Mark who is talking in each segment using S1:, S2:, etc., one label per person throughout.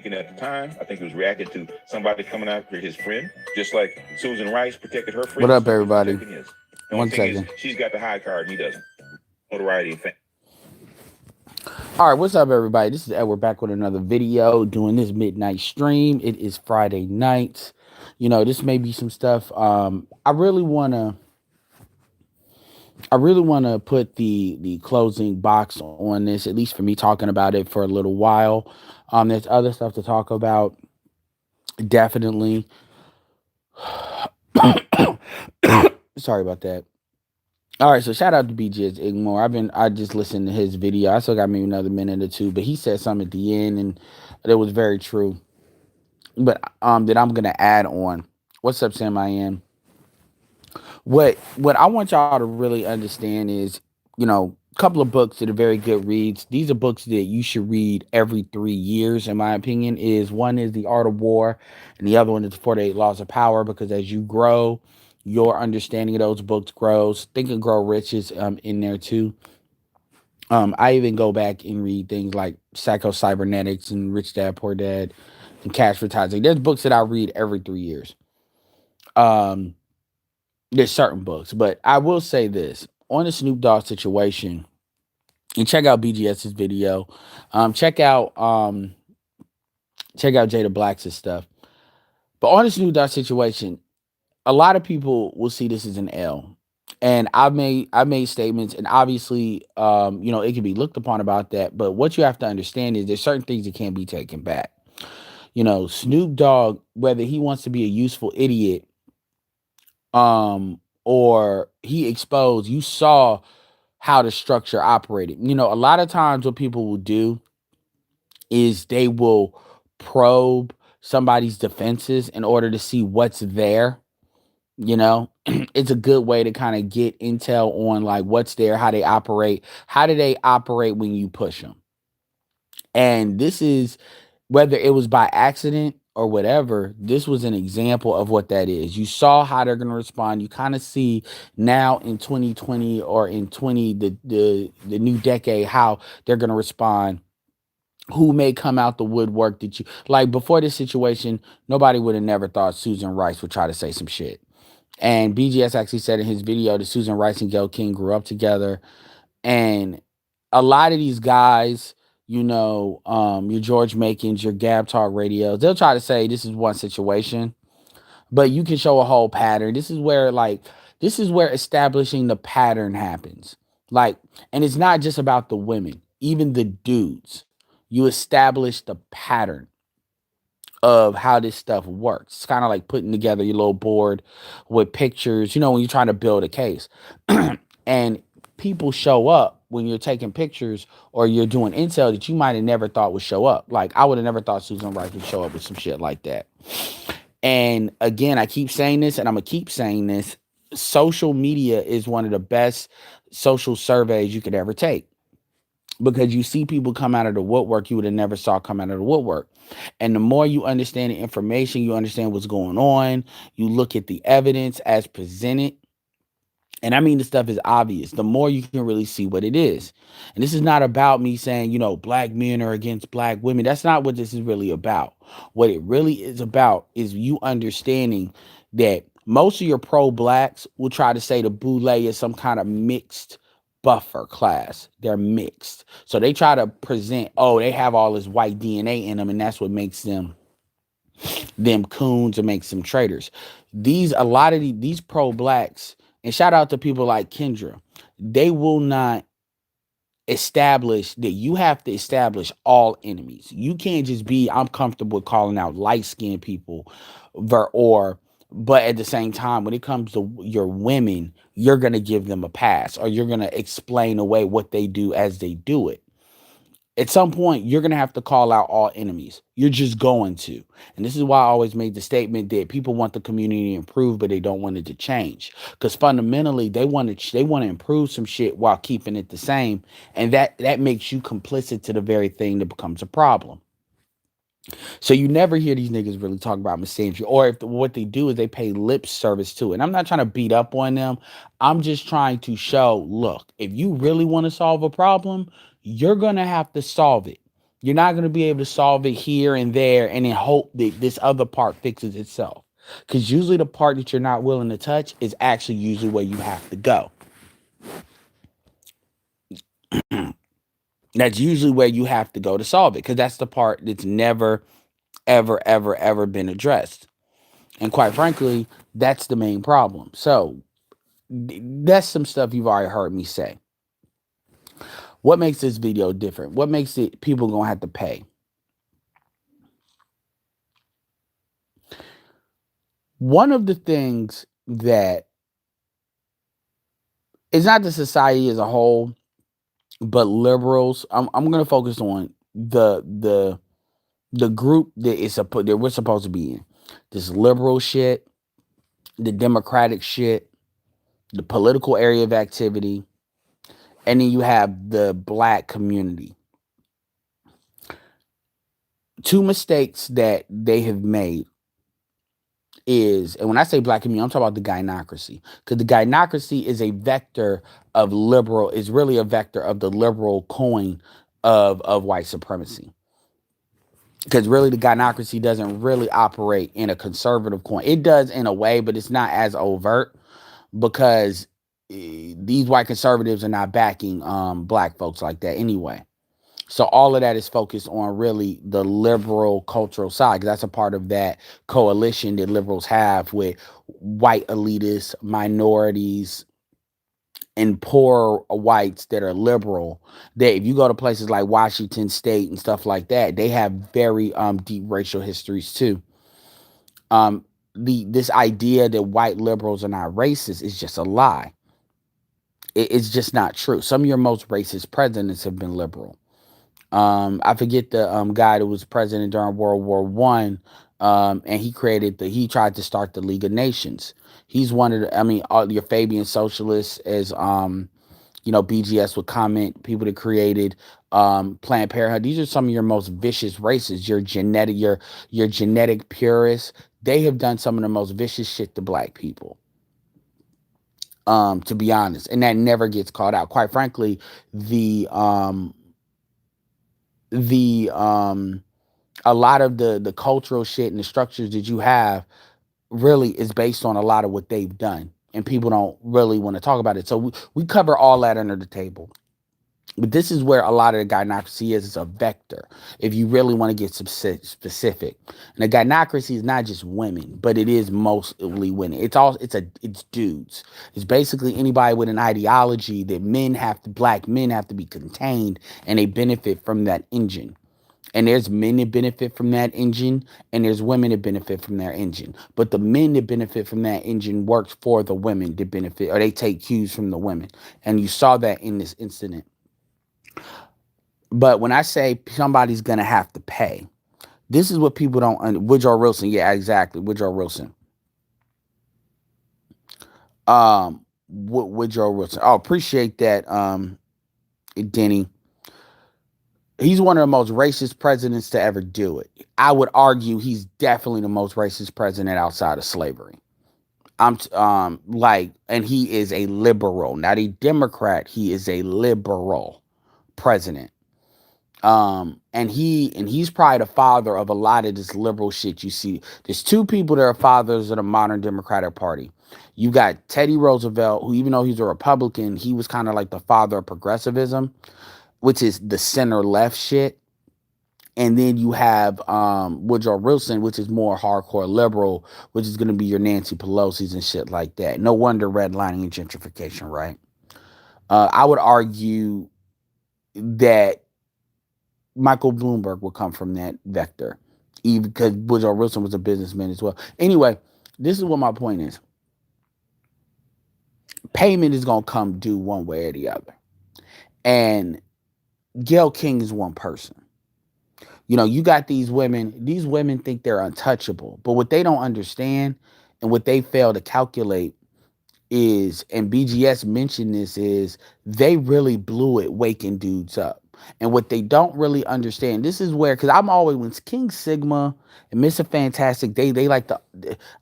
S1: at the time. I think he was reacting to somebody coming after his friend, just like Susan Rice protected her
S2: What
S1: friend.
S2: up,
S1: Snoop was
S2: everybody?
S1: protecting his. The only
S2: One
S1: thing is,
S2: second.
S1: she's got the high card and he doesn't. Notoriety and fame.
S2: All right, what's up, everybody? This is Edward back with another video doing this midnight stream. It is Friday night. This may be some stuff. I really wanna put the closing box on this, at least for me talking about it for a little while. There's other stuff to talk about, definitely. Sorry about that. All right, so shout out to BGS Igmore. I just listened to his video. I still got maybe another minute or two, but he said something at the end, and it was very true. But that I'm gonna add on. What's up, Sam? I am. What I want y'all to really understand is, a couple of books that are very good reads. These are books that you should read every 3 years, in my opinion. Is one is The Art of War, and the other one is 48 Laws of Power. Because as you grow, your understanding of those books grows. Think and Grow Rich is in there too. I even go back and read things like Psycho Cybernetics and Rich Dad Poor Dad and Cash for Advertising. There's books that I read every 3 years. Um, there's certain books, but I will say this on the Snoop Dogg situation. And check out BGS's video. Check out Jada Black's stuff. But on the Snoop Dogg situation, a lot of people will see this as an L. And I've made statements, and obviously, it can be looked upon about that. But what you have to understand is there's certain things that can't be taken back. Snoop Dogg, whether he wants to be a useful idiot, or he exposed, you saw how the structure operated. A lot of times what people will do is they will probe somebody's defenses in order to see what's there. It's a good way to kind of get intel on like what's there, how they operate, how do they operate when you push them. And this is, whether it was by accident or whatever, this was an example of what that is. You saw how they're going to respond. You kind of see now in 2020 or in 20 the new decade how they're going to respond, who may come out the woodwork. That you like before this situation, nobody would have never thought Susan Rice would try to say some shit. And BGS actually said in his video that Susan Rice and Gayle King grew up together. And a lot of these guys, your George Makins, your Gab Talk radios, they'll try to say this is one situation, but you can show a whole pattern. This is where establishing the pattern happens. Like, and it's not just about the women, even the dudes. You establish the pattern of how this stuff works. It's kind of like putting together your little board with pictures, when you're trying to build a case. And people show up when you're taking pictures or you're doing intel that you might have never thought would show up. Like, I would have never thought Susan Rice would show up with some shit like that. And again, I keep saying this and I'm going to keep saying this. Social media is one of the best social surveys you could ever take, because you see people come out of the woodwork you would have never saw come out of the woodwork. And the more you understand the information, you understand what's going on, you look at the evidence as presented. And I mean, the stuff is obvious. The more you can really see what it is. And this is not about me saying, black men are against black women. That's not what this is really about. What it really is about is you understanding that most of your pro blacks will try to say the boule is some kind of mixed buffer class. They're mixed. So they try to present, oh, they have all this white DNA in them, and that's what makes them coons and makes them traitors. A lot of these pro blacks, and shout out to people like Kendra, they will not establish that. You have to establish all enemies. You can't just be, I'm comfortable with calling out light skinned people, but at the same time, when it comes to your women, you're going to give them a pass, or you're going to explain away what they do as they do it. At some point, you're going to have to call out all enemies. You're just going to. And this is why I always made the statement that people want the community to improve, but they don't want it to change. Because fundamentally, they want to improve some shit while keeping it the same. And that makes you complicit to the very thing that becomes a problem. So you never hear these niggas really talk about misandry, or if what they do is they pay lip service to it. And I'm not trying to beat up on them. I'm just trying to show, look, if you really want to solve a problem, you're gonna have to solve it. You're not going to be able to solve it here and there and then hope that this other part fixes itself. Because usually the part that you're not willing to touch is actually usually where you have to go. That's usually where you have to go to solve it, because that's the part that's never, ever, ever, ever been addressed. And quite frankly, that's the main problem. So that's some stuff you've already heard me say. What makes this video different? What makes it people gonna have to pay? One of the things that it's not the society as a whole, but liberals. I'm gonna focus on the group that we're supposed to be in. This liberal shit, the democratic shit, the political area of activity, and then you have the black community. Two mistakes that they have made is, and when I say black community, I'm talking about the gynocracy, because the gynocracy is a vector of liberal, is really a vector of the liberal coin of white supremacy. Because really, the gynocracy doesn't really operate in a conservative coin. It does in a way, but it's not as overt, because these white conservatives are not backing black folks like that anyway. So all of that is focused on really the liberal cultural side, because that's a part of that coalition that liberals have with white elitists, minorities, and poor whites that are liberal. That if you go to places like Washington State and stuff like that, they have very deep racial histories too. This idea that white liberals are not racist is just a lie. It's just not true. Some of your most racist presidents have been liberal. I forget the guy that was president during World War One, and he tried to start the League of Nations. He's one of the, I mean, all your Fabian socialists, as BGS would comment, people that created Planned Parenthood. These are some of your most vicious racists. Your genetic purists. They have done some of the most vicious shit to black people. To be honest, and that never gets called out. Quite frankly, a lot of the cultural shit and the structures that you have really is based on a lot of what they've done, and people don't really want to talk about it. So we cover all that under the table. But this is where a lot of the gynocracy is a vector, if you really want to get specific. And the gynocracy is not just women, but it is mostly women. It's dudes. It's basically anybody with an ideology that black men have to be contained, and they benefit from that engine. And there's men that benefit from that engine, and there's women that benefit from their engine. But the men that benefit from that engine works for the women that benefit, or they take cues from the women. And you saw that in this incident. But when I say somebody's going to have to pay, this is what people don't. Woodrow Wilson. Yeah, exactly. Woodrow Wilson. Woodrow Wilson. Oh, appreciate that, Denny. He's one of the most racist presidents to ever do it. I would argue he's definitely the most racist president outside of slavery. And he is a liberal, not a Democrat. He is a liberal president. And he's probably the father of a lot of this liberal shit you see. There's two people that are fathers of the modern Democratic Party. You got Teddy Roosevelt, who, even though he's a Republican, he was kind of like the father of progressivism, which is the center left shit. And then you have Woodrow Wilson, which is more hardcore liberal, which is going to be your Nancy Pelosi's and shit like that. No wonder redlining and gentrification, right? I would argue that Michael Bloomberg will come from that vector, even because Woodrow Wilson was a businessman as well. Anyway, this is what my point is. Payment is going to come due one way or the other. And Gayle King is one person. You got these women think they're untouchable, but what they don't understand and what they fail to calculate is, and BGS mentioned this, is they really blew it waking dudes up. And what they don't really understand, this is where, because I'm always, when King Sigma and Mr. Fantastic, they like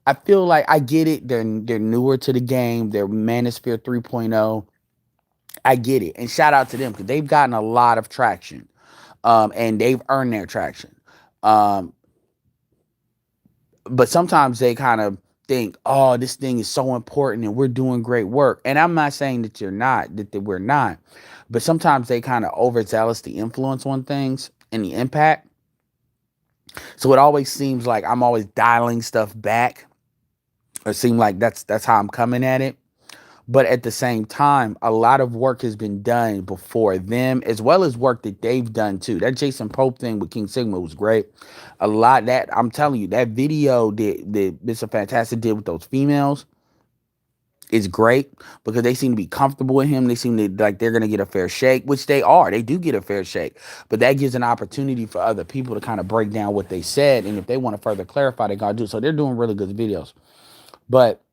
S2: I feel like I get it. They're newer to the game. They're Manosphere 3.0. I get it. And shout out to them, because they've gotten a lot of traction. And they've earned their traction. Um, but sometimes they kind of think, oh, this thing is so important and we're doing great work. And I'm not saying that you're not, that we're not, but sometimes they kind of overzealous the influence on things and the impact. So it always seems like I'm always dialing stuff back, or seem like that's how I'm coming at it. But at the same time, a lot of work has been done before them, as well as work that they've done too. That Jason Pope thing with King Sigma was great. A lot that I'm telling you, that video that Mr. Fantastic did with those females is great because they seem to be comfortable with him. They seem to like they're gonna get a fair shake, which they are. They do get a fair shake, but that gives an opportunity for other people to kind of break down what they said, and if they want to further clarify, they gotta do. So they're doing really good videos, but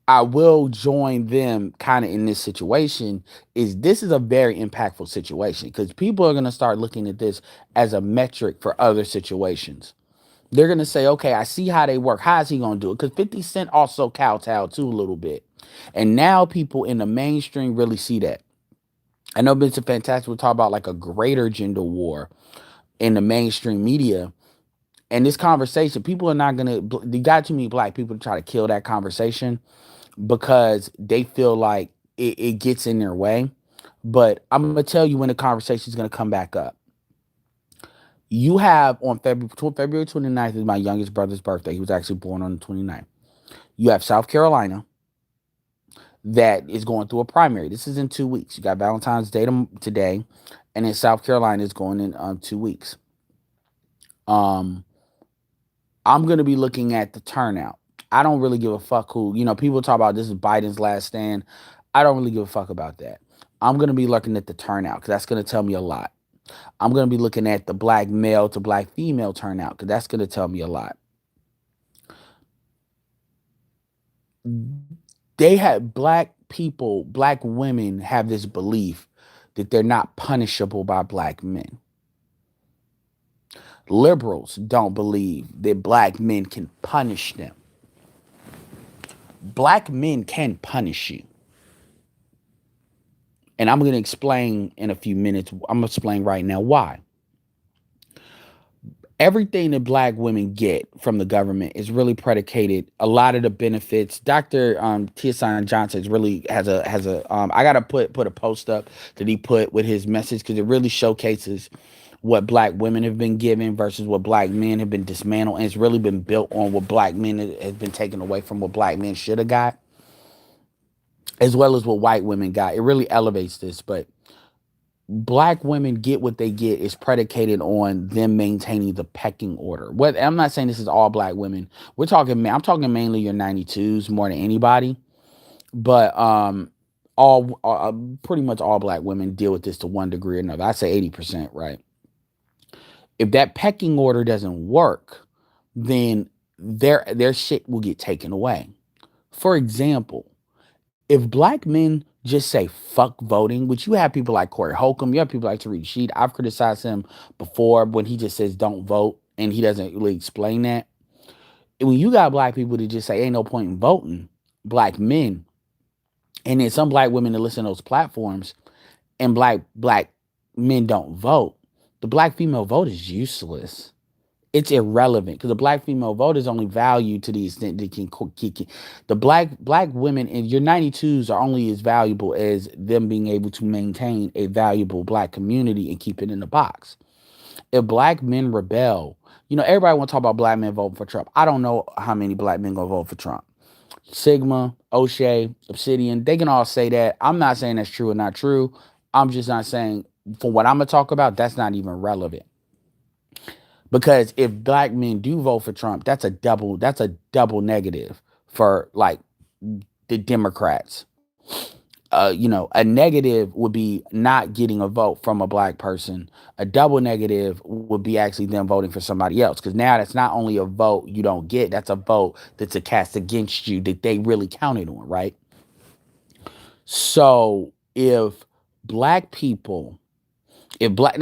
S2: I will join them kind of in this situation. This is a very impactful situation because people are going to start looking at this as a metric for other situations. They're going to say, okay, I see how they work. How is he going to do it? Because 50 Cent also kowtowed too a little bit. And now people in the mainstream really see that. I know Mr. Fantastic will talk about like a greater gender war in the mainstream media. And this conversation, people are not going to, you got too many black people to try to kill that conversation because they feel like it gets in their way. But I'm going to tell you when the conversation is going to come back up. You have on February 29th is my youngest brother's birthday. He was actually born on the 29th. You have South Carolina that is going through a primary. This is in 2 weeks. You got Valentine's Day today, and then South Carolina is going in 2 weeks. I'm going to be looking at the turnout. I don't really give a fuck who, people talk about this is Biden's last stand. I don't really give a fuck about that. I'm going to be looking at the turnout because that's going to tell me a lot. I'm going to be looking at the black male to black female turnout because that's going to tell me a lot. They have black people, black women have this belief that they're not punishable by black men. Liberals don't believe that black men can punish them. Black men can punish you. And I'm going to explain in a few minutes. I'm going to explain right now why. Everything that black women get from the government is really predicated. A lot of the benefits. Dr. Tiasan Johnson really has a. I gotta put a post up that he put with his message because it really showcases what black women have been given versus what black men have been dismantled, and it's really been built on what black men has been taken away from what black men should have got, as well as what white women got. It really elevates this, but black women get what they get is predicated on them maintaining the pecking order. I'm not saying this is all black women. I'm talking mainly your 92s more than anybody, but pretty much all black women deal with this to one degree or another. I say 80%, right? If that pecking order doesn't work, then their shit will get taken away. For example, if black men just say fuck voting, which you have people like Corey Holcomb, you have people like Tariq Sheed. I've criticized him before when he just says don't vote and he doesn't really explain that. And when you got black people that just say ain't no point in voting, black men, and then some black women that listen to those platforms and black men don't vote, the black female vote is useless. It's irrelevant because the black female vote is only valued to the extent that the black women in your 92s are only as valuable as them being able to maintain a valuable black community and keep it in the box. If black men rebel, everybody want to talk about black men voting for Trump. I don't know how many black men gonna vote for Trump. Sigma, O'Shea, Obsidian, they can all say that. I'm not saying that's true or not true. I'm just not saying for what I'm gonna talk about, that's not even relevant. Because if black men do vote for Trump, that's a double negative for like the Democrats. A negative would be not getting a vote from a black person. A double negative would be actually them voting for somebody else. Because now that's not only a vote you don't get, that's a vote that's a cast against you that they really counted on, right? So if black people, if black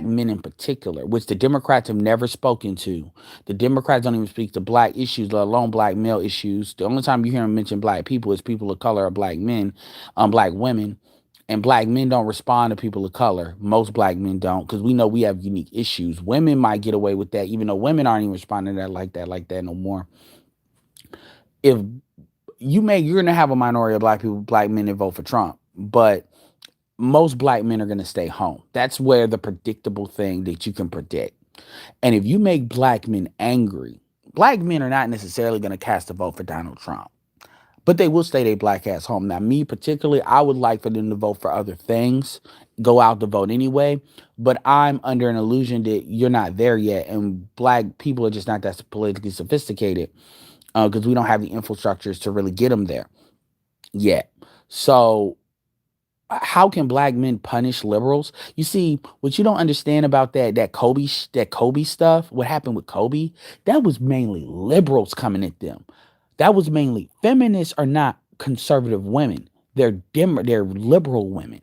S2: men in particular, which the Democrats have never spoken to, the Democrats don't even speak to black issues, let alone black male issues. The only time you hear them mention black people is people of color or black men, black women. And black men don't respond to people of color. Most black men don't, because we know we have unique issues. Women might get away with that, even though women aren't even responding to that like that no more. If you're gonna have a minority of black people, black men that vote for Trump, but most black men are gonna stay home. That's where the predictable thing that you can predict. And if you make black men angry, black men are not necessarily gonna cast a vote for Donald Trump, but they will stay their black ass home. Now, me particularly, I would like for them to vote for other things, go out to vote anyway. But I'm under an illusion that you're not there yet, and black people are just not that politically sophisticated because we don't have the infrastructures to really get them there yet. So, how can black men punish liberals? You see, what you don't understand about that Kobe stuff, what happened with Kobe, that was mainly liberals coming at them. That was mainly feminists are not conservative women. They're liberal women.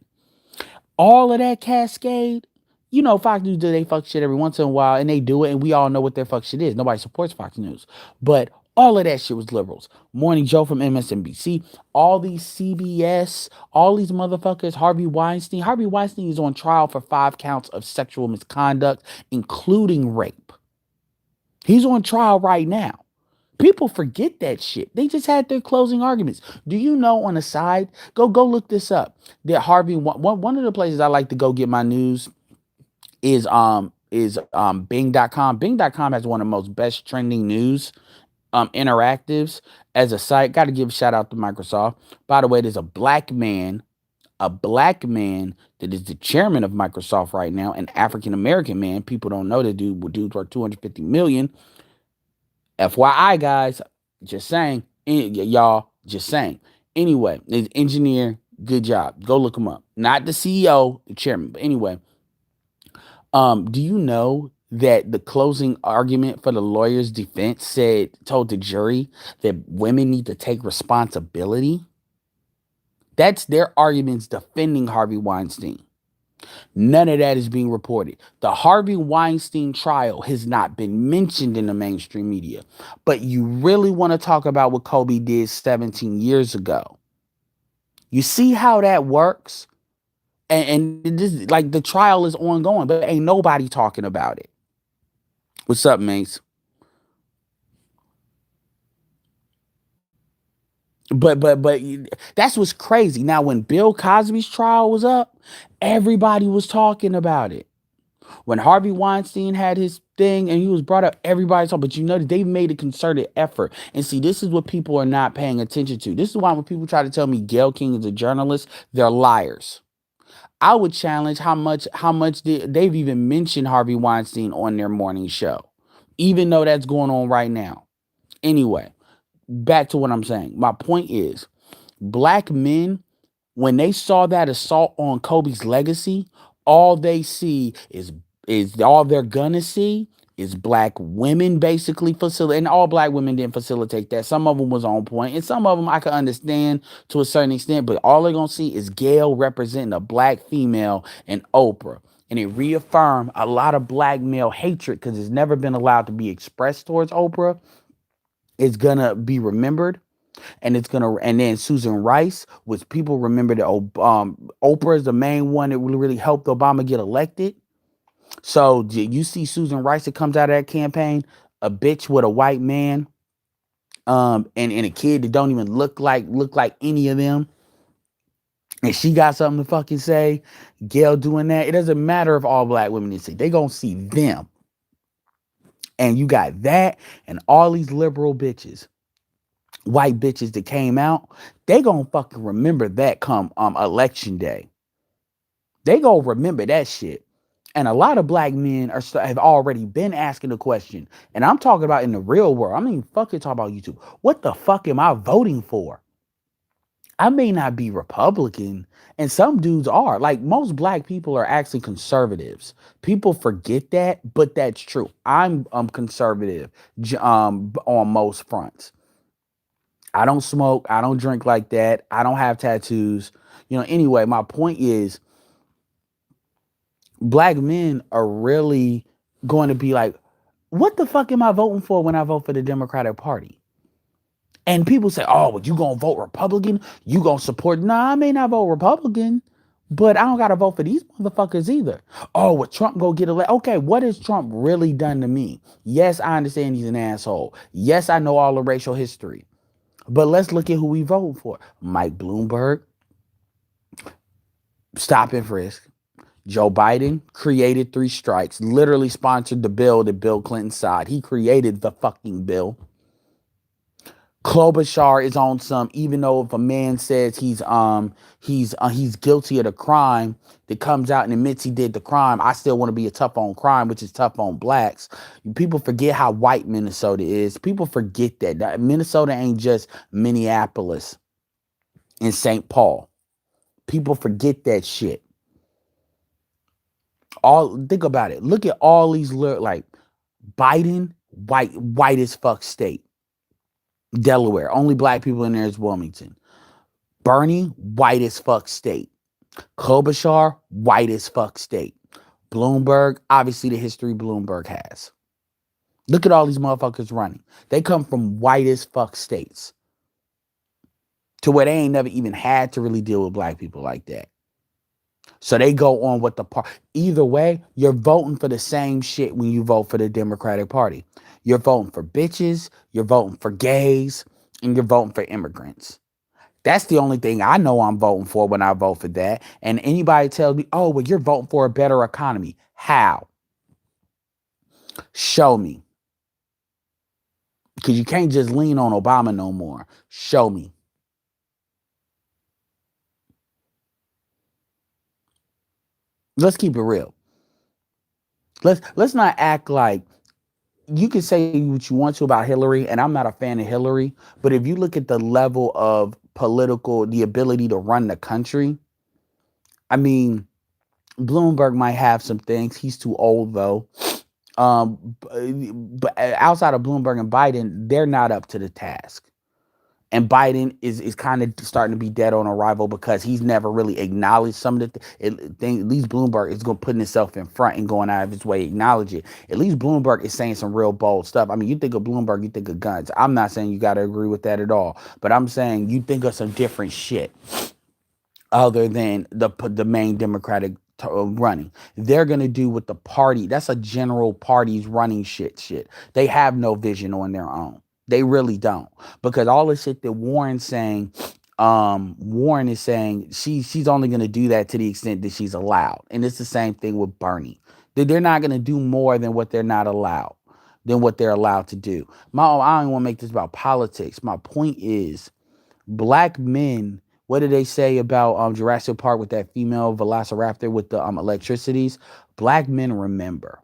S2: All of that cascade, Fox News do they fuck shit every once in a while, and they do it, and we all know what their fuck shit is. Nobody supports Fox News. But all of that shit was liberals. Morning Joe from MSNBC, all these CBS, all these motherfuckers, Harvey Weinstein. Harvey Weinstein is on trial for 5 counts of sexual misconduct, including rape. He's on trial right now. People forget that shit. They just had their closing arguments. Do you know, on the side, go look this up, that Harvey, one of the places I like to go get my news is Bing.com. Bing.com has one of the most best trending news interactives as a site. Got to give a shout out to Microsoft. By the way, there's a black man that is the chairman of Microsoft right now, an African American man. People don't know that dude's worth $250 million. FYI, guys, just saying, y'all, just saying. Anyway, the engineer, good job. Go look him up. Not the CEO, the chairman. But anyway, do you know that the closing argument for the lawyer's defense told the jury that women need to take responsibility? That's their arguments defending Harvey Weinstein. None of that is being reported. The Harvey Weinstein trial has not been mentioned in the mainstream media. But you really want to talk about what Kobe did 17 years ago. You see how that works? And this, like, the trial is ongoing, but ain't nobody talking about it. What's up, mates? But that's what's crazy. Now, when Bill Cosby's trial was up, everybody was talking about it. When Harvey Weinstein had his thing and he was brought up, everybody talked. But they've made a concerted effort. And see, this is what people are not paying attention to. This is why when people try to tell me Gayle King is a journalist, they're liars. I would challenge how much they've even mentioned Harvey Weinstein on their morning show, even though that's going on right now. Anyway, back to what I'm saying. My point is, black men, when they saw that assault on Kobe's legacy, all they see is all they're gonna see is black women basically facilitate, and all black women didn't facilitate that. Some of them was on point, and some of them I could understand to a certain extent, but all they're gonna see is Gayle representing a black female and Oprah. And it reaffirmed a lot of black male hatred because it's never been allowed to be expressed towards Oprah. It's gonna be remembered. And then Susan Rice, which people remember that Oprah is the main one that really helped Obama get elected. So you see Susan Rice that comes out of that campaign, a bitch with a white man, and a kid that don't even look like any of them. And she got something to fucking say. Gayle doing that. It doesn't matter if all black women see. They gonna see them. And you got that and all these liberal bitches, white bitches that came out, they gonna fucking remember that come election day. They gonna remember that shit. And a lot of black men have already been asking the question. And I'm talking about in the real world. I mean, fucking talk about YouTube. What the fuck am I voting for? I may not be Republican, and some dudes are. Like, most black people are actually conservatives. People forget that, but that's true. I'm conservative on most fronts. I don't smoke. I don't drink like that. I don't have tattoos. Anyway, my point is, black men are really going to be like, what the fuck am I voting for when I vote for the Democratic Party? And people say, oh, well, you going to vote Republican? You going to support? Nah, I may not vote Republican, But I don't gotta vote for these motherfuckers either. Oh, well, Trump go get elected. Okay, what has Trump really done to me? Yes, I understand he's an asshole. Yes, I know all the racial history. But let's look at who we vote for. Mike Bloomberg, stop and frisk. Joe Biden created 3 strikes, literally sponsored the bill that Bill Clinton signed. He created the fucking bill. Klobuchar is on some, even though if a man says he's guilty of the crime that comes out and admits he did the crime, I still want to be a tough on crime, which is tough on blacks. People forget how white Minnesota is. People forget that Minnesota ain't just Minneapolis and St. Paul. People forget that shit. Think about it. Look at all these like Biden, white as fuck state. Delaware, only black people in there is Wilmington. Bernie, white as fuck state. Klobuchar, white as fuck state. Bloomberg, obviously the history Bloomberg has. Look at all these motherfuckers running. They come from white as fuck states to where they ain't never even had to really deal with black people like that. So they go on with the part. Either way, you're voting for the same shit when you vote for the Democratic Party. You're voting for bitches, you're voting for gays, and you're voting for immigrants. That's the only thing I know I'm voting for when I vote for that. And anybody tells me, oh, well, you're voting for a better economy. How? Show me. Because you can't just lean on Obama no more. Show me. Let's keep it real. Let's not act like you can say what you want to about Hillary, and I'm not a fan of Hillary, but if you look at the level of the ability to run the country, I mean, Bloomberg might have some things. He's too old, though. But outside of Bloomberg and Biden, they're not up to the task. And Biden is kind of starting to be dead on arrival because he's never really acknowledged some of the things. At least Bloomberg is going to put himself in front and going out of his way to acknowledge it. At least Bloomberg is saying some real bold stuff. I mean, you think of Bloomberg, you think of guns. I'm not saying you got to agree with that at all. But I'm saying you think of some different shit other than the main Democratic running. They're going to do with the party. That's a general party's running shit. They have no vision on their own. They really don't. Because all the shit that Warren is saying she's only going to do that to the extent that she's allowed. And it's the same thing with Bernie. They're not going to do more than what they're not allowed, than what they're allowed to do. I don't want to make this about politics. My point is, black men, what did they say about Jurassic Park with that female velociraptor with the electricities? Black men remember.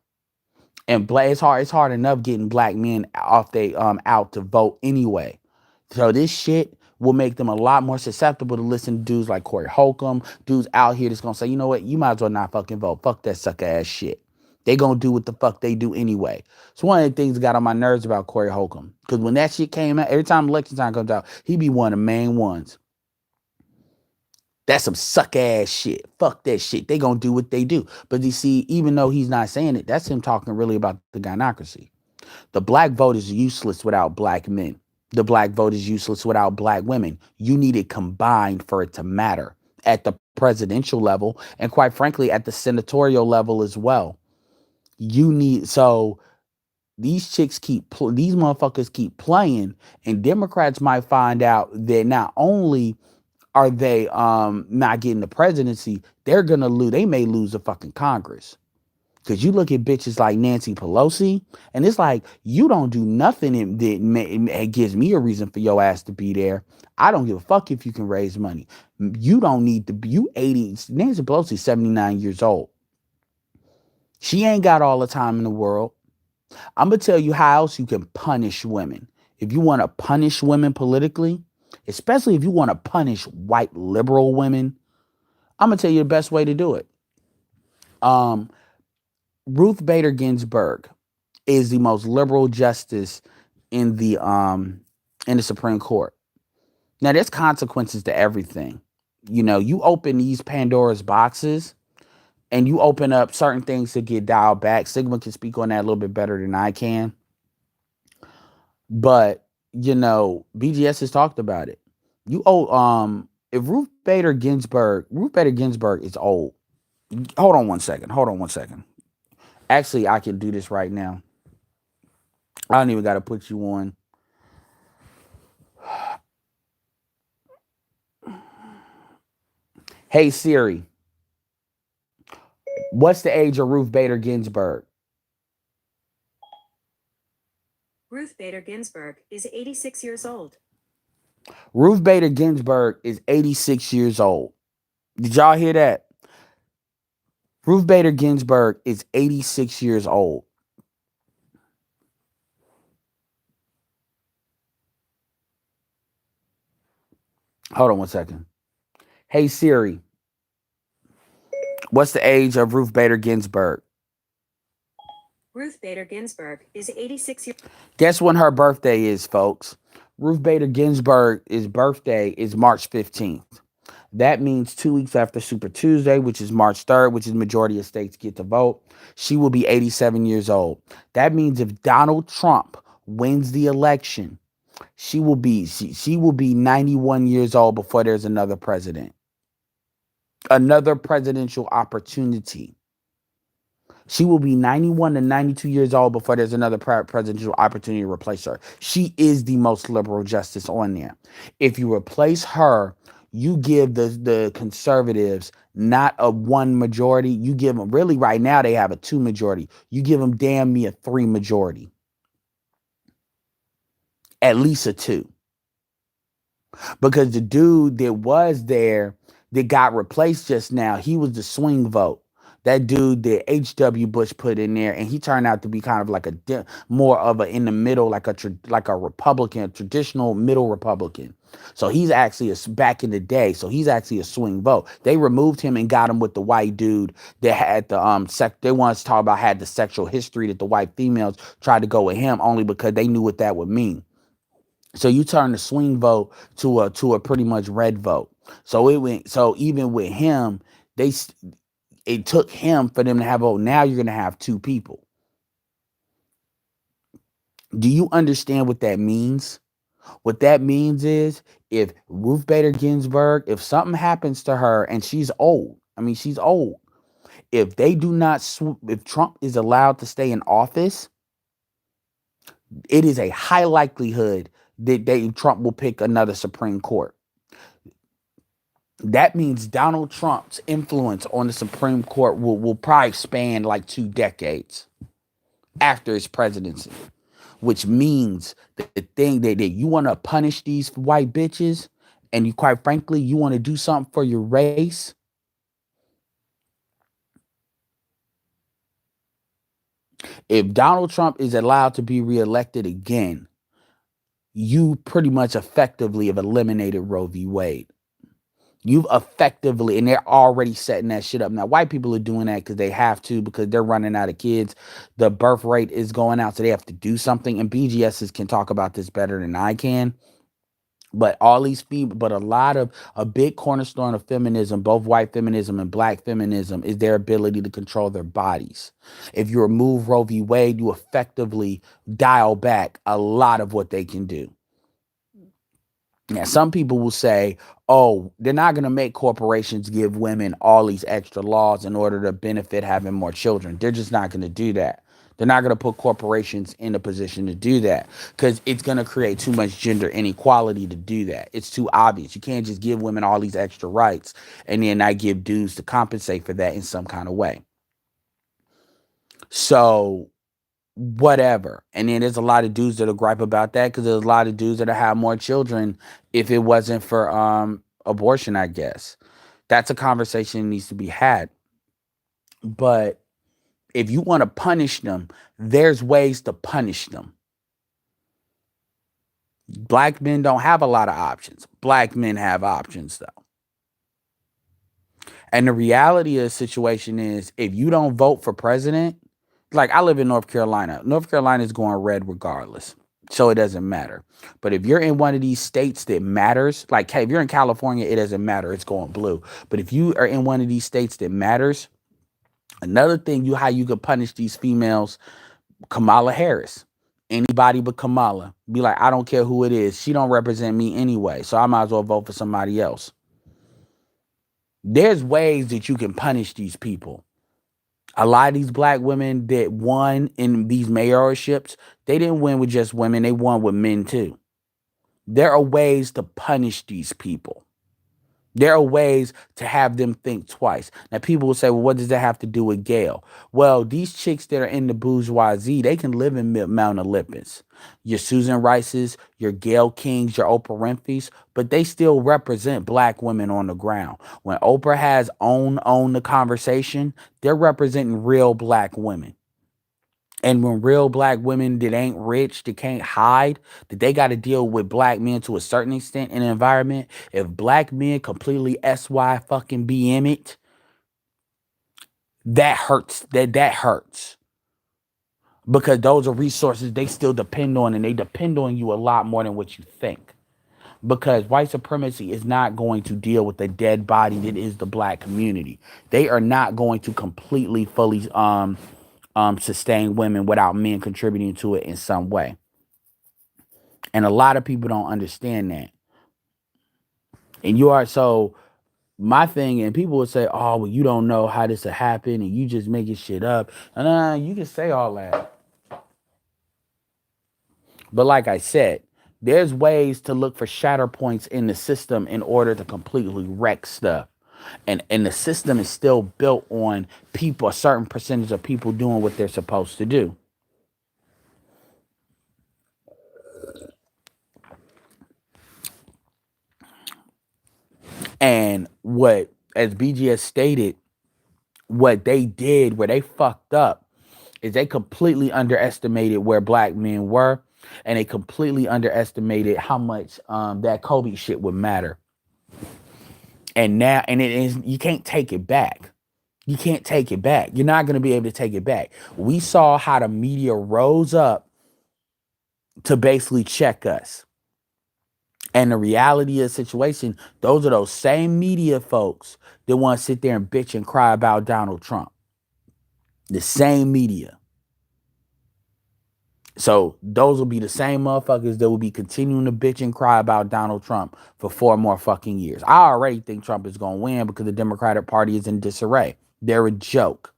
S2: And it's hard enough getting black men off out to vote anyway. So this shit will make them a lot more susceptible to listen to dudes like Corey Holcomb, dudes out here that's gonna say, you know what, you might as well not fucking vote. Fuck that sucker ass shit. They gonna do what the fuck they do anyway. It's one of the things that got on my nerves about Corey Holcomb. Because when that shit came out, every time election time comes out, he be one of the main ones. That's some suck ass shit. Fuck that shit. They gonna do what they do. But you see, even though he's not saying it, that's him talking really about the gynocracy. The black vote is useless without black men. The black vote is useless without black women. You need it combined for it to matter at the presidential level and quite frankly at the senatorial level as well. So these motherfuckers keep playing, and Democrats might find out that not only are they not getting the presidency, they're gonna lose. They may lose the fucking Congress. Because you look at bitches like Nancy Pelosi, and it's like, you don't do nothing that gives me a reason for your ass to be there. I don't give a fuck if you can raise money. You don't need to be, you 80, Nancy Pelosi 79 years old. She ain't got all the time in the world. I'm going to tell you how else you can punish women. If you want to punish women politically, especially if you want to punish white liberal women, I'm going to tell you the best way to do it. Ruth Bader Ginsburg is the most liberal justice in the Supreme Court. Now, there's consequences to everything. You know, you open these Pandora's boxes and you open up certain things to get dialed back. Sigma can speak on that a little bit better than I can. But, you know, BGS has talked about it. If Ruth Bader Ginsburg. Ruth Bader Ginsburg is old. Hold on one second. Actually, I can do this right now. I don't even got to put you on. Hey Siri, what's the age of Ruth Bader Ginsburg?
S3: Ruth Bader Ginsburg is 86 years old.
S2: Ruth Bader Ginsburg is 86 years old. Did y'all hear that? Ruth Bader Ginsburg is 86 years old. Hold on one second. Hey Siri, what's the age of Ruth Bader Ginsburg?
S3: Ruth Bader Ginsburg is 86 years.
S2: Guess when her birthday is, folks? Ruth Bader Ginsburg's birthday is March 15th. That means 2 weeks after Super Tuesday, which is March 3rd, which is majority of states get to vote, she will be 87 years old. That means if Donald Trump wins the election, she will be 91 years old before there's another president. Another presidential opportunity. She will be 91 to 92 years old before there's another presidential opportunity to replace her. She is the most liberal justice on there. If you replace her, you give the conservatives not a 1 majority. You give them, really right now they have a 2 majority. You give them damn me a 3 majority. At least a 2. Because the dude that was there that got replaced just now, he was the swing vote. That dude that H.W. Bush put in there, and he turned out to be kind of like more of a in the middle, like a Republican, a traditional middle Republican. So he's actually back in the day. So he's actually a swing vote. They removed him and got him with the white dude that had the they wanted to talk about had the sexual history that the white females tried to go with him only because they knew what that would mean. So you turn the swing vote to a pretty much red vote. So even with him, it took him for them to have a vote. Now you're going to have 2 people. Do you understand what that means? What that means is if Ruth Bader Ginsburg, if something happens to her and she's old, she's old. If they do not, if Trump is allowed to stay in office, it is a high likelihood that Trump will pick another Supreme Court. That means Donald Trump's influence on the Supreme Court will probably span like 2 decades after his presidency, which means that the thing that you want to punish these white bitches and you, quite frankly, you want to do something for your race. If Donald Trump is allowed to be reelected again, you pretty much effectively have eliminated Roe v. Wade. You've effectively, and they're already setting that shit up. Now, white people are doing that because they have to, because they're running out of kids. The birth rate is going out, so they have to do something. And BGSs can talk about this better than I can. But a big cornerstone of feminism, both white feminism and black feminism, is their ability to control their bodies. If you remove Roe v. Wade, you effectively dial back a lot of what they can do. Now, some people will say, oh, they're not going to make corporations give women all these extra laws in order to benefit having more children. They're just not going to do that. They're not going to put corporations in a position to do that because it's going to create too much gender inequality to do that. It's too obvious. You can't just give women all these extra rights and then not give dudes to compensate for that in some kind of way. So whatever. And then there's a lot of dudes that'll gripe about that because there's a lot of dudes that'll have more children if it wasn't for abortion, I guess. That's a conversation that needs to be had. But if you want to punish them, there's ways to punish them. Black men don't have a lot of options. Black men have options, though. And the reality of the situation is if you don't vote for president, like I live in North Carolina. North Carolina is going red regardless. So it doesn't matter. But if you're in one of these states that matters, like, hey, if you're in California, it doesn't matter. It's going blue. But if you are in one of these states that matters, another thing, how you could punish these females, Kamala Harris, anybody but Kamala, be like, I don't care who it is. She don't represent me anyway. So I might as well vote for somebody else. There's ways that you can punish these people. A lot of these black women that won in these mayorships, they didn't win with just women, they won with men too. There are ways to punish these people. There are ways to have them think twice. Now, people will say, well, what does that have to do with Gail? Well, these chicks that are in the bourgeoisie, they can live in Mount Olympus. Your Susan Rices, your Gail Kings, your Oprah Winfrey's, but they still represent black women on the ground. When Oprah has own the conversation, they're representing real black women. And when real black women that ain't rich, that can't hide, that they got to deal with black men to a certain extent in an environment, if black men completely SY fucking BM it, that hurts. That hurts. Because those are resources they still depend on, and they depend on you a lot more than what you think. Because white supremacy is not going to deal with the dead body that is the black community. They are not going to completely, fully sustain women without men contributing to it in some way. And a lot of people don't understand that. And you are so my thing, and people would say, oh, well, you don't know how this will happen and you just making shit up. And you can say all that. But like I said, there's ways to look for shatter points in the system in order to completely wreck stuff. And the system is still built on people, a certain percentage of people doing what they're supposed to do. And what, as BGS stated, what they did, where they fucked up, is they completely underestimated where black men were, and they completely underestimated how much that Kobe shit would matter. And now, and it is, you can't take it back. You can't take it back. You're not going to be able to take it back. We saw how the media rose up to basically check us. And the reality of the situation, those are those same media folks that want to sit there and bitch and cry about Donald Trump. The same media. So those will be the same motherfuckers that will be continuing to bitch and cry about Donald Trump for 4 more fucking years. I already think Trump is going to win because the Democratic Party is in disarray. They're a joke.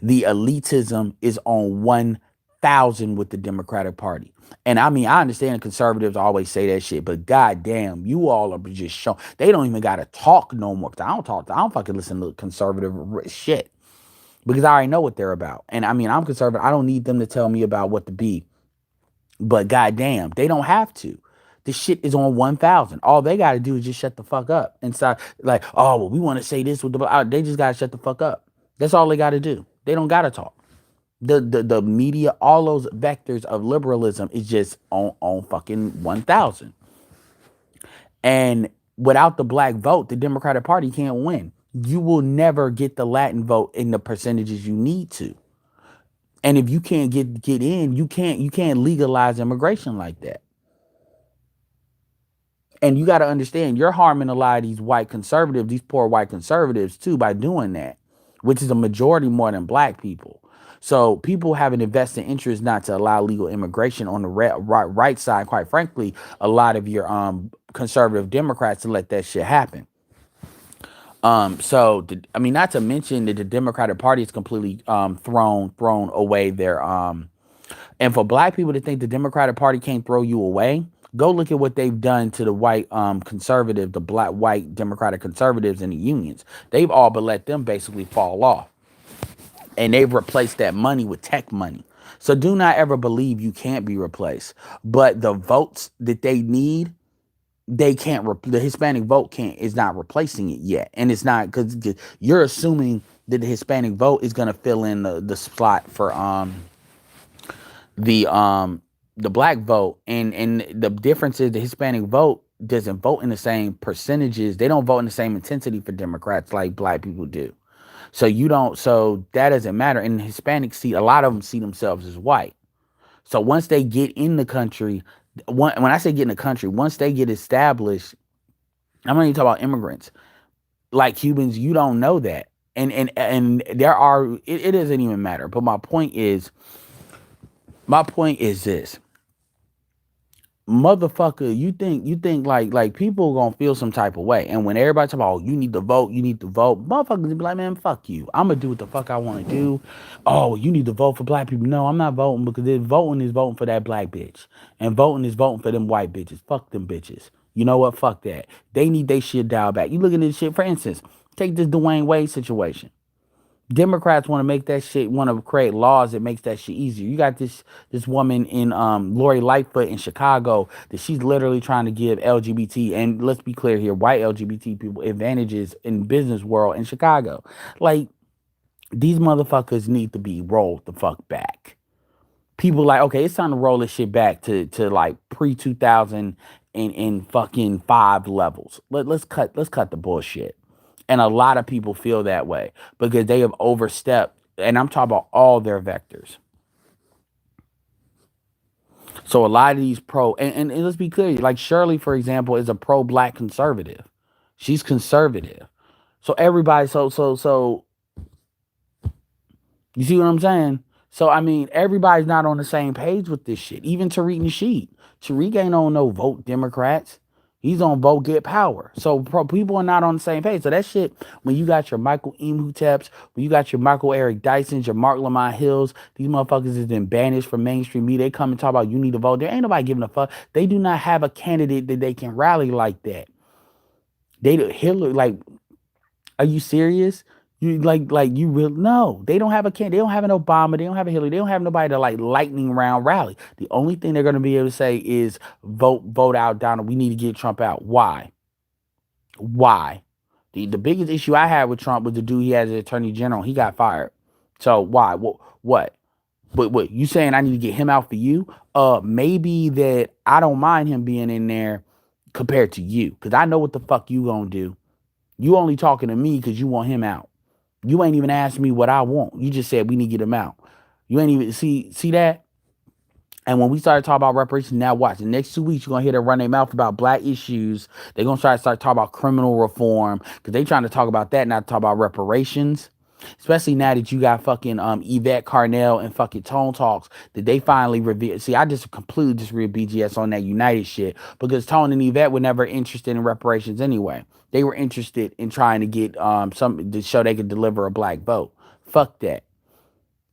S2: The elitism is on 1,000 with the Democratic Party. And I mean, I understand conservatives always say that shit, but goddamn, you all are just showing. They don't even got to talk no more. I don't fucking listen to conservative shit. Because I already know what they're about. And I mean, I'm conservative. I don't need them to tell me about what to be. But goddamn, they don't have to. This shit is on 1,000. All they got to do is just shut the fuck up and start like, oh, well, we want to say this with the. They just got to shut the fuck up. That's all they got to do. They don't got to talk. The media, all those vectors of liberalism is just on fucking 1,000. And without the black vote, the Democratic Party can't win. You will never get the Latin vote in the percentages you need to. And if you can't get in, you can't legalize immigration like that. And you got to understand, you're harming a lot of these white conservatives, these poor white conservatives too, by doing that, which is a majority more than black people. So people have an invested interest not to allow legal immigration on the right side. Quite frankly, a lot of your conservative Democrats to let that shit happen. So I mean, not to mention that the Democratic Party is completely thrown away their and for black people to think the Democratic Party can't throw you away, go look at what they've done to the white conservative, the black white Democratic conservatives in the unions. They've all but let them basically fall off. And they've replaced that money with tech money. So do not ever believe you can't be replaced. But the votes that they need, they can't. The Hispanic vote is not replacing it yet, and it's not because you're assuming that the Hispanic vote is going to fill in the slot for the black vote, and the difference is the Hispanic vote doesn't vote in the same percentages. They don't vote in the same intensity for Democrats like black people do. So that doesn't matter. And Hispanics a lot of them see themselves as white. So once they get in the country. When I say get in the country, once they get established, I'm not even talking about immigrants. Like Cubans, you don't know that. And there are, it doesn't even matter. But my point is this. motherfucker, you think like people gonna feel some type of way. And when everybody talk about, oh, you need to vote, motherfuckers be like, man, fuck you. I'm gonna do what the fuck I want to do. Oh, you need to vote for black people. No, I'm not voting, because voting is voting for that black bitch. And voting is voting for them white bitches. Fuck them bitches. You know what? Fuck that. They need they shit dialed back. You look at this shit, for instance, take this Dwayne Wade situation. Democrats want to make that shit, want to create laws that makes that shit easier. You got this woman in Lori Lightfoot in Chicago that she's literally trying to give LGBT, and let's be clear here, white LGBT people advantages in business world in Chicago. Like, these motherfuckers need to be rolled the fuck back. People like, okay, it's time to roll this shit back to like pre 2000 and fucking 5 levels. Let's cut the bullshit. And a lot of people feel that way because they have overstepped. And I'm talking about all their vectors. So a lot of these and let's be clear, like Shirley, for example, is a pro-black conservative. She's conservative. So everybody, so you see what I'm saying? So, I mean, everybody's not on the same page with this shit. Even Tariq Nasheed. Tariq ain't on no vote Democrats. He's on vote get power. So people are not on the same page. So that shit, when you got your Michael Imhoteps, when you got your Michael Eric Dysons, your Mark Lamont Hills, these motherfuckers has been banished from mainstream media. They come and talk about you need to vote. There ain't nobody giving a fuck. They do not have a candidate that they can rally like that. Hillary, like, are you serious? You like you will no, they don't have a candidate. They don't have an Obama, they don't have a Hillary, they don't have nobody to like lightning round rally. The only thing they're gonna be able to say is vote out Donald. We need to get Trump out. Why? The biggest issue I had with Trump was the dude he had as attorney general. He got fired. So why? What? What you saying I need to get him out for you? Maybe that I don't mind him being in there compared to you, because I know what the fuck you gonna do. You only talking to me because you want him out. You ain't even asked me what I want. You just said we need to get him out. You ain't even see that. And when we started talking about reparations, now watch. The next 2 weeks, you're going to hear them run their mouth about black issues. They're going to start talking about criminal reform, because they trying to talk about that, not talk about reparations. Especially now that you got fucking Yvette Carnell and fucking Tone Talks, that they finally revealed. See, I just completely disagreed with BGS on that United shit, because Tone and Yvette were never interested in reparations anyway. They were interested in trying to get something to show they could deliver a black vote. Fuck that.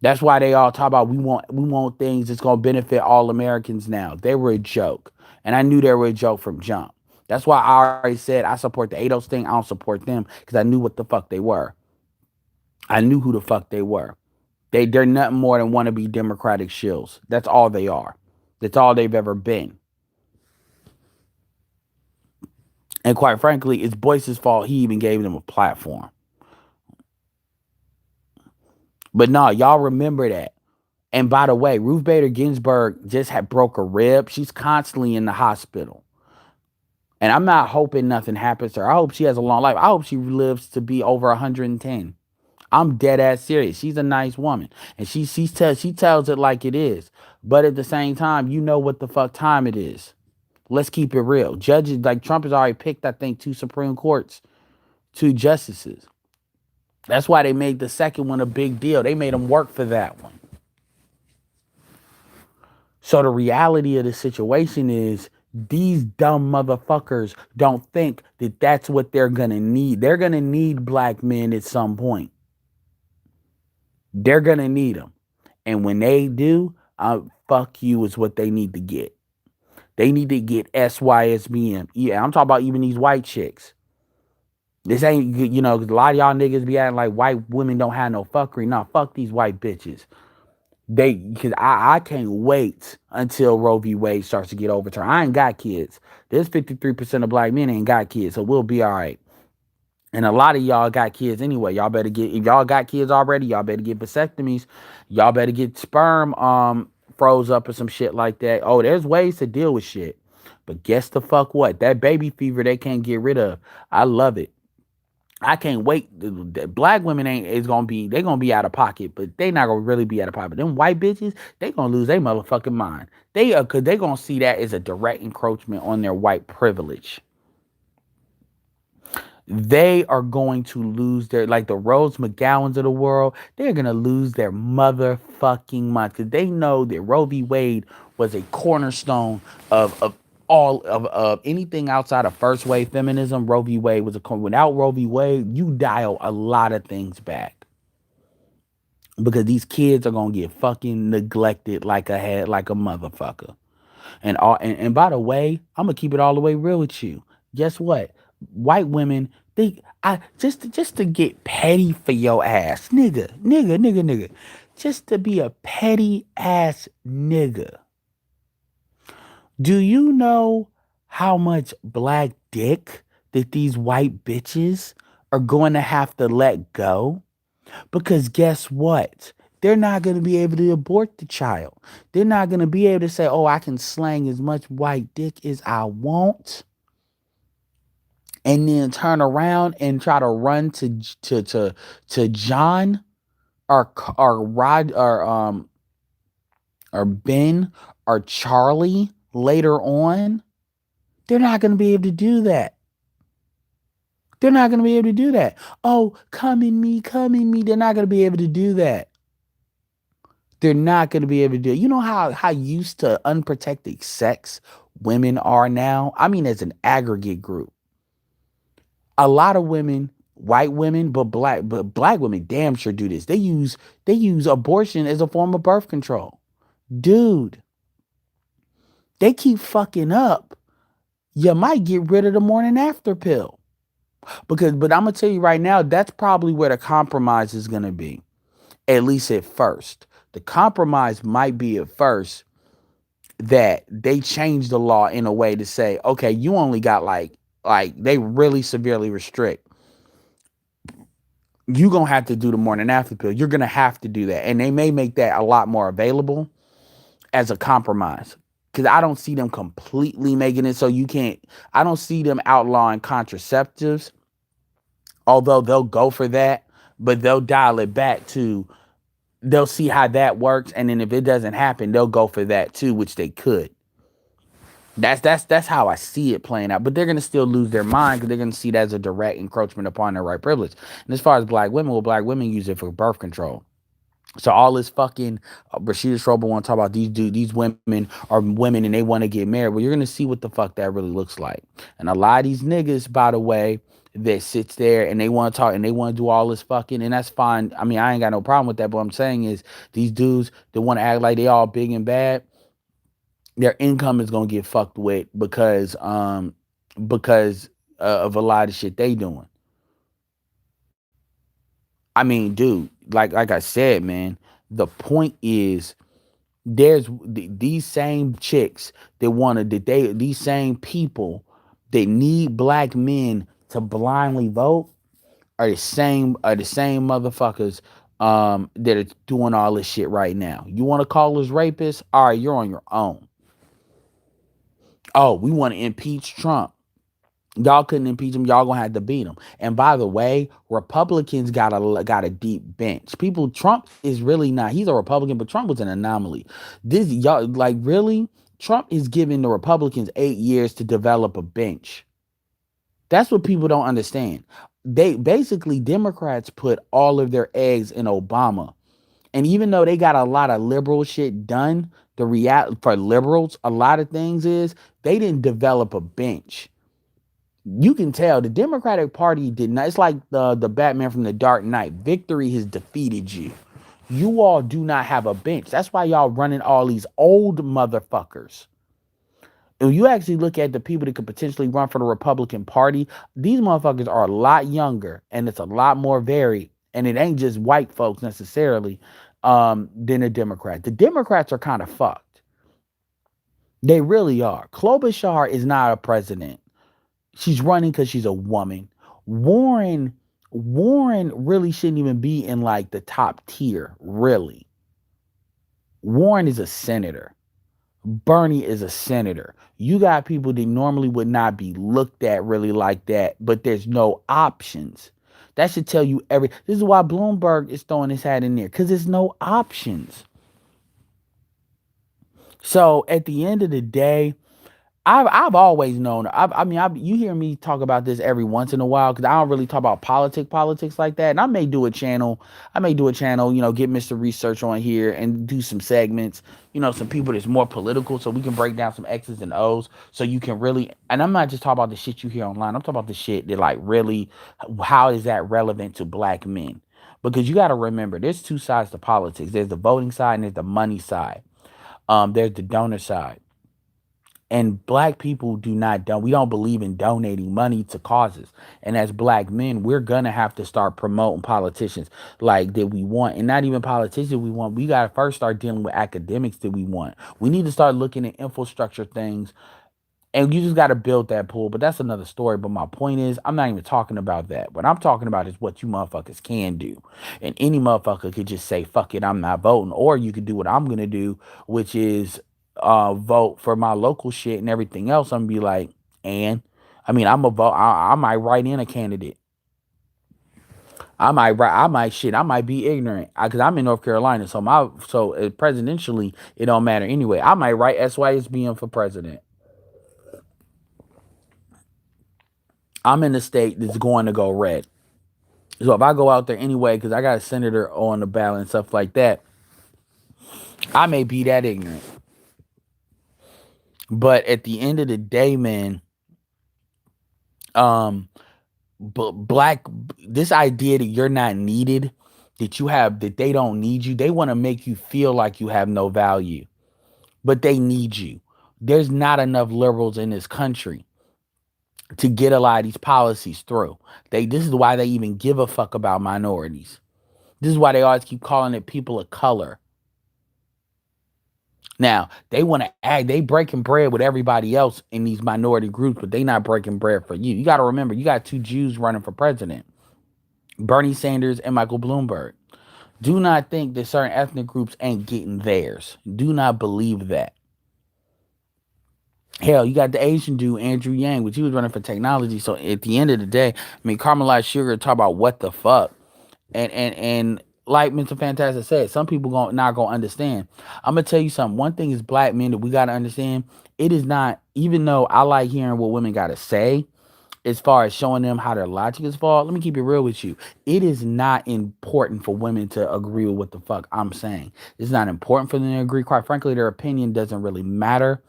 S2: That's why they all talk about we want things that's gonna benefit all Americans now. They were a joke. And I knew they were a joke from jump. That's why I already said I support the ADOS thing. I don't support them, because I knew what the fuck they were. I knew who the fuck they were. They're nothing more than wannabe Democratic shills. That's all they are. That's all they've ever been. And quite frankly, it's Boyce's fault he even gave them a platform. But no, y'all remember that. And by the way, Ruth Bader Ginsburg just had broke a rib. She's constantly in the hospital. And I'm not hoping nothing happens to her. I hope she has a long life. I hope she lives to be over 110. I'm dead ass serious. She's a nice woman. And she tells it like it is. But at the same time, you know what the fuck time it is. Let's keep it real. Judges, like Trump has already picked, I think, 2 Supreme Courts, 2 justices. That's why they made the second one a big deal. They made them work for that one. So the reality of the situation is these dumb motherfuckers don't think that that's what they're going to need. They're going to need black men at some point. They're going to need them. And when they do, fuck you is what they need to get. They need to get SYSBM. Yeah, I'm talking about even these white chicks. This ain't, you know, 'cause a lot of y'all niggas be acting like white women don't have no fuckery. No, fuck these white bitches. Because I can't wait until Roe v. Wade starts to get overturned. I ain't got kids. There's 53% of black men ain't got kids, so we'll be all right. And a lot of y'all got kids anyway. Y'all better get, if y'all got kids already, y'all better get vasectomies. Y'all better get sperm froze up or some shit like that. Oh, there's ways to deal with shit. But guess the fuck what? That baby fever they can't get rid of. I love it. I can't wait. The black women they're gonna be out of pocket, but they not gonna really be out of pocket. But them white bitches, they gonna lose their motherfucking mind. Cause they gonna see that as a direct encroachment on their white privilege. They are going to lose their, like the Rose McGowans of the world, they're going to lose their motherfucking mind. Because they know that Roe v. Wade was a cornerstone of all of anything outside of first wave feminism. Roe v. Wade was without Roe v. Wade, you dial a lot of things back because these kids are gonna get fucking neglected like a motherfucker. And by the way, I'm gonna keep it all the way real with you. Guess what? White women, they I just to get petty for your ass, nigga, just to be a petty ass nigga. Do you know how much black dick that these white bitches are going to have to let go? Because guess what? They're not going to be able to abort the child. They're not going to be able to say, oh, I can slang as much white dick as I want. And then turn around and try to run to John or Rod or Ben or Charlie later on. They're not going to be able to do that. They're not going to be able to do that. Oh, come in me. They're not going to be able to do that. They're not going to be able to do it. You know how used to unprotected sex women are now? I mean, as an aggregate group. A lot of women, white women, but black women damn sure do this. They use abortion as a form of birth control. Dude, they keep fucking up. You might get rid of the morning after pill. But I'm gonna tell you right now, that's probably where the compromise is gonna be. At least at first. The compromise might be at first that they change the law in a way to say, okay, you only got like they really severely restrict. You're gonna have to do the morning after pill. You're gonna have to do that. And they may make that a lot more available as a compromise. Because I don't see them completely making it so you can't. I don't see them outlawing contraceptives. Although they'll go for that, but they'll dial it back to, they'll see how that works. And then if it doesn't happen, they'll go for that too, which they could. That's how I see it playing out. But they're going to still lose their mind because they're going to see that as a direct encroachment upon their right privilege. And as far as black women, well, black women use it for birth control. So all this fucking Rashida Schroeder want to talk about these women are women and they want to get married. Well, you're going to see what the fuck that really looks like. And a lot of these niggas, by the way, that sits there and they want to talk and they want to do all this fucking, and that's fine. I mean, I ain't got no problem with that. But what I'm saying is these dudes that want to act like they all big and bad, their income is going to get fucked with because of a lot of shit they doing. I mean, dude, like I said, man, the point is there's these same chicks these same people that need black men to blindly vote are the same motherfuckers that are doing all this shit right now. You want to call us rapists? All right, you're on your own. Oh, we want to impeach Trump. Y'all couldn't impeach him. Y'all gonna have to beat him. And by the way, Republicans got a deep bench. Trump is really not. He's a Republican, but Trump was an anomaly. This y'all like really. Trump is giving the Republicans 8 years to develop a bench. That's what people don't understand. They basically Democrats put all of their eggs in Obama, and even though they got a lot of liberal shit done, for liberals, a lot of things is they didn't develop a bench. You can tell the Democratic Party did not. It's like the Batman from the Dark Knight. Victory has defeated you. You all do not have a bench. That's why y'all running all these old motherfuckers. If you actually look at the people that could potentially run for the Republican Party, these motherfuckers are a lot younger and it's a lot more varied. And it ain't just white folks necessarily than a Democrat. The Democrats are kind of fucked. They really are. Klobuchar is not a president. She's running because she's a woman. Warren really shouldn't even be in like the top tier, really. Warren is a senator. Bernie is a senator. You got people that normally would not be looked at really like that, but there's no options. That should tell you this is why Bloomberg is throwing his hat in there, because there's no options. So at the end of the day, I've always known. You hear me talk about this every once in a while because I don't really talk about politics like that. And I may do a channel. Get Mr. Research on here and do some segments. Some people that's more political, so we can break down some X's and O's, so you can really. And I'm not just talking about the shit you hear online. I'm talking about the shit that like really, how is that relevant to black men? Because you got to remember, there's two sides to politics. There's the voting side and there's the money side. There's the donor side. And black people we don't believe in donating money to causes. And as black men, we're gonna have to start promoting politicians like that we want. And not even politicians we want. We gotta first start dealing with academics that we want. We need to start looking at infrastructure things. And you just got to build that pool. But that's another story. But my point is, I'm not even talking about that. What I'm talking about is what you motherfuckers can do. And any motherfucker could just say, fuck it, I'm not voting. Or you could do what I'm going to do, which is vote for my local shit and everything else. I'm going to be like, I'm a vote. I might write in a candidate. I might be ignorant because I'm in North Carolina. So presidentially, it don't matter anyway. I might write SYSBM for president. I'm in the state that's going to go red. So if I go out there anyway, because I got a senator on the ballot and stuff like that, I may be that ignorant. But at the end of the day, man, this idea that you're not needed, that they don't need you, they want to make you feel like you have no value. But they need you. There's not enough liberals in this country to get a lot of these policies through. This is why they even give a fuck about minorities. This is why they always keep calling it people of color. Now, they breaking bread with everybody else in these minority groups, but they not breaking bread for you. You got to remember, you got two Jews running for president, Bernie Sanders and Michael Bloomberg. Do not think that certain ethnic groups ain't getting theirs. Do not believe that. Hell, you got the Asian dude, Andrew Yang, which he was running for technology. So at the end of the day, caramelized sugar talk about what the fuck. And like Mr. Fantastic said, some people not gonna understand. I'm gonna tell you something. One thing is black men that we gotta understand. It is not, even though I like hearing what women gotta say, as far as showing them how their logic is flawed, let me keep it real with you. It is not important for women to agree with what the fuck I'm saying. It's not important for them to agree. Quite frankly, their opinion doesn't really matter.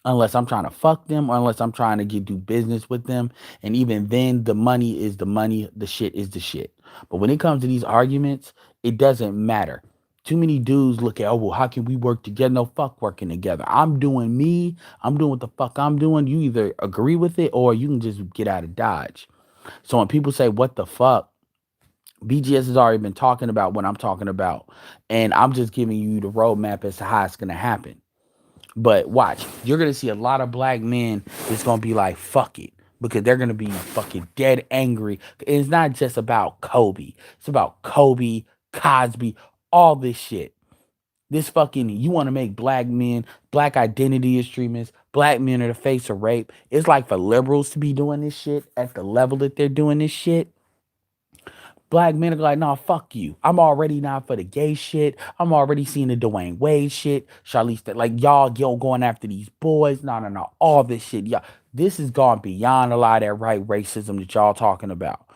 S2: Unless I'm trying to fuck them or unless I'm trying to do business with them. And even then, the money is the money, the shit is the shit. But when it comes to these arguments, it doesn't matter. Too many dudes look at, how can we work together? No, fuck working together. I'm doing me. I'm doing what the fuck I'm doing. You either agree with it or you can just get out of Dodge. So when people say, what the fuck? BGS has already been talking about what I'm talking about. And I'm just giving you the roadmap as to how it's going to happen. But watch, you're going to see a lot of black men that's going to be like, fuck it. Because they're going to be fucking dead angry. It's not just about Kobe. It's about Kobe, Cosby, all this shit. This fucking, you want to make black men, black identity extremists, black men are the face of rape. It's like for liberals to be doing this shit at the level that they're doing this shit. Black men are like, nah, fuck you. I'm already not for the gay shit. I'm already seeing the Dwayne Wade shit. Charlize, like, y'all going after these boys. No. All this shit. Y'all, this has gone beyond a lot of that right racism that y'all talking about.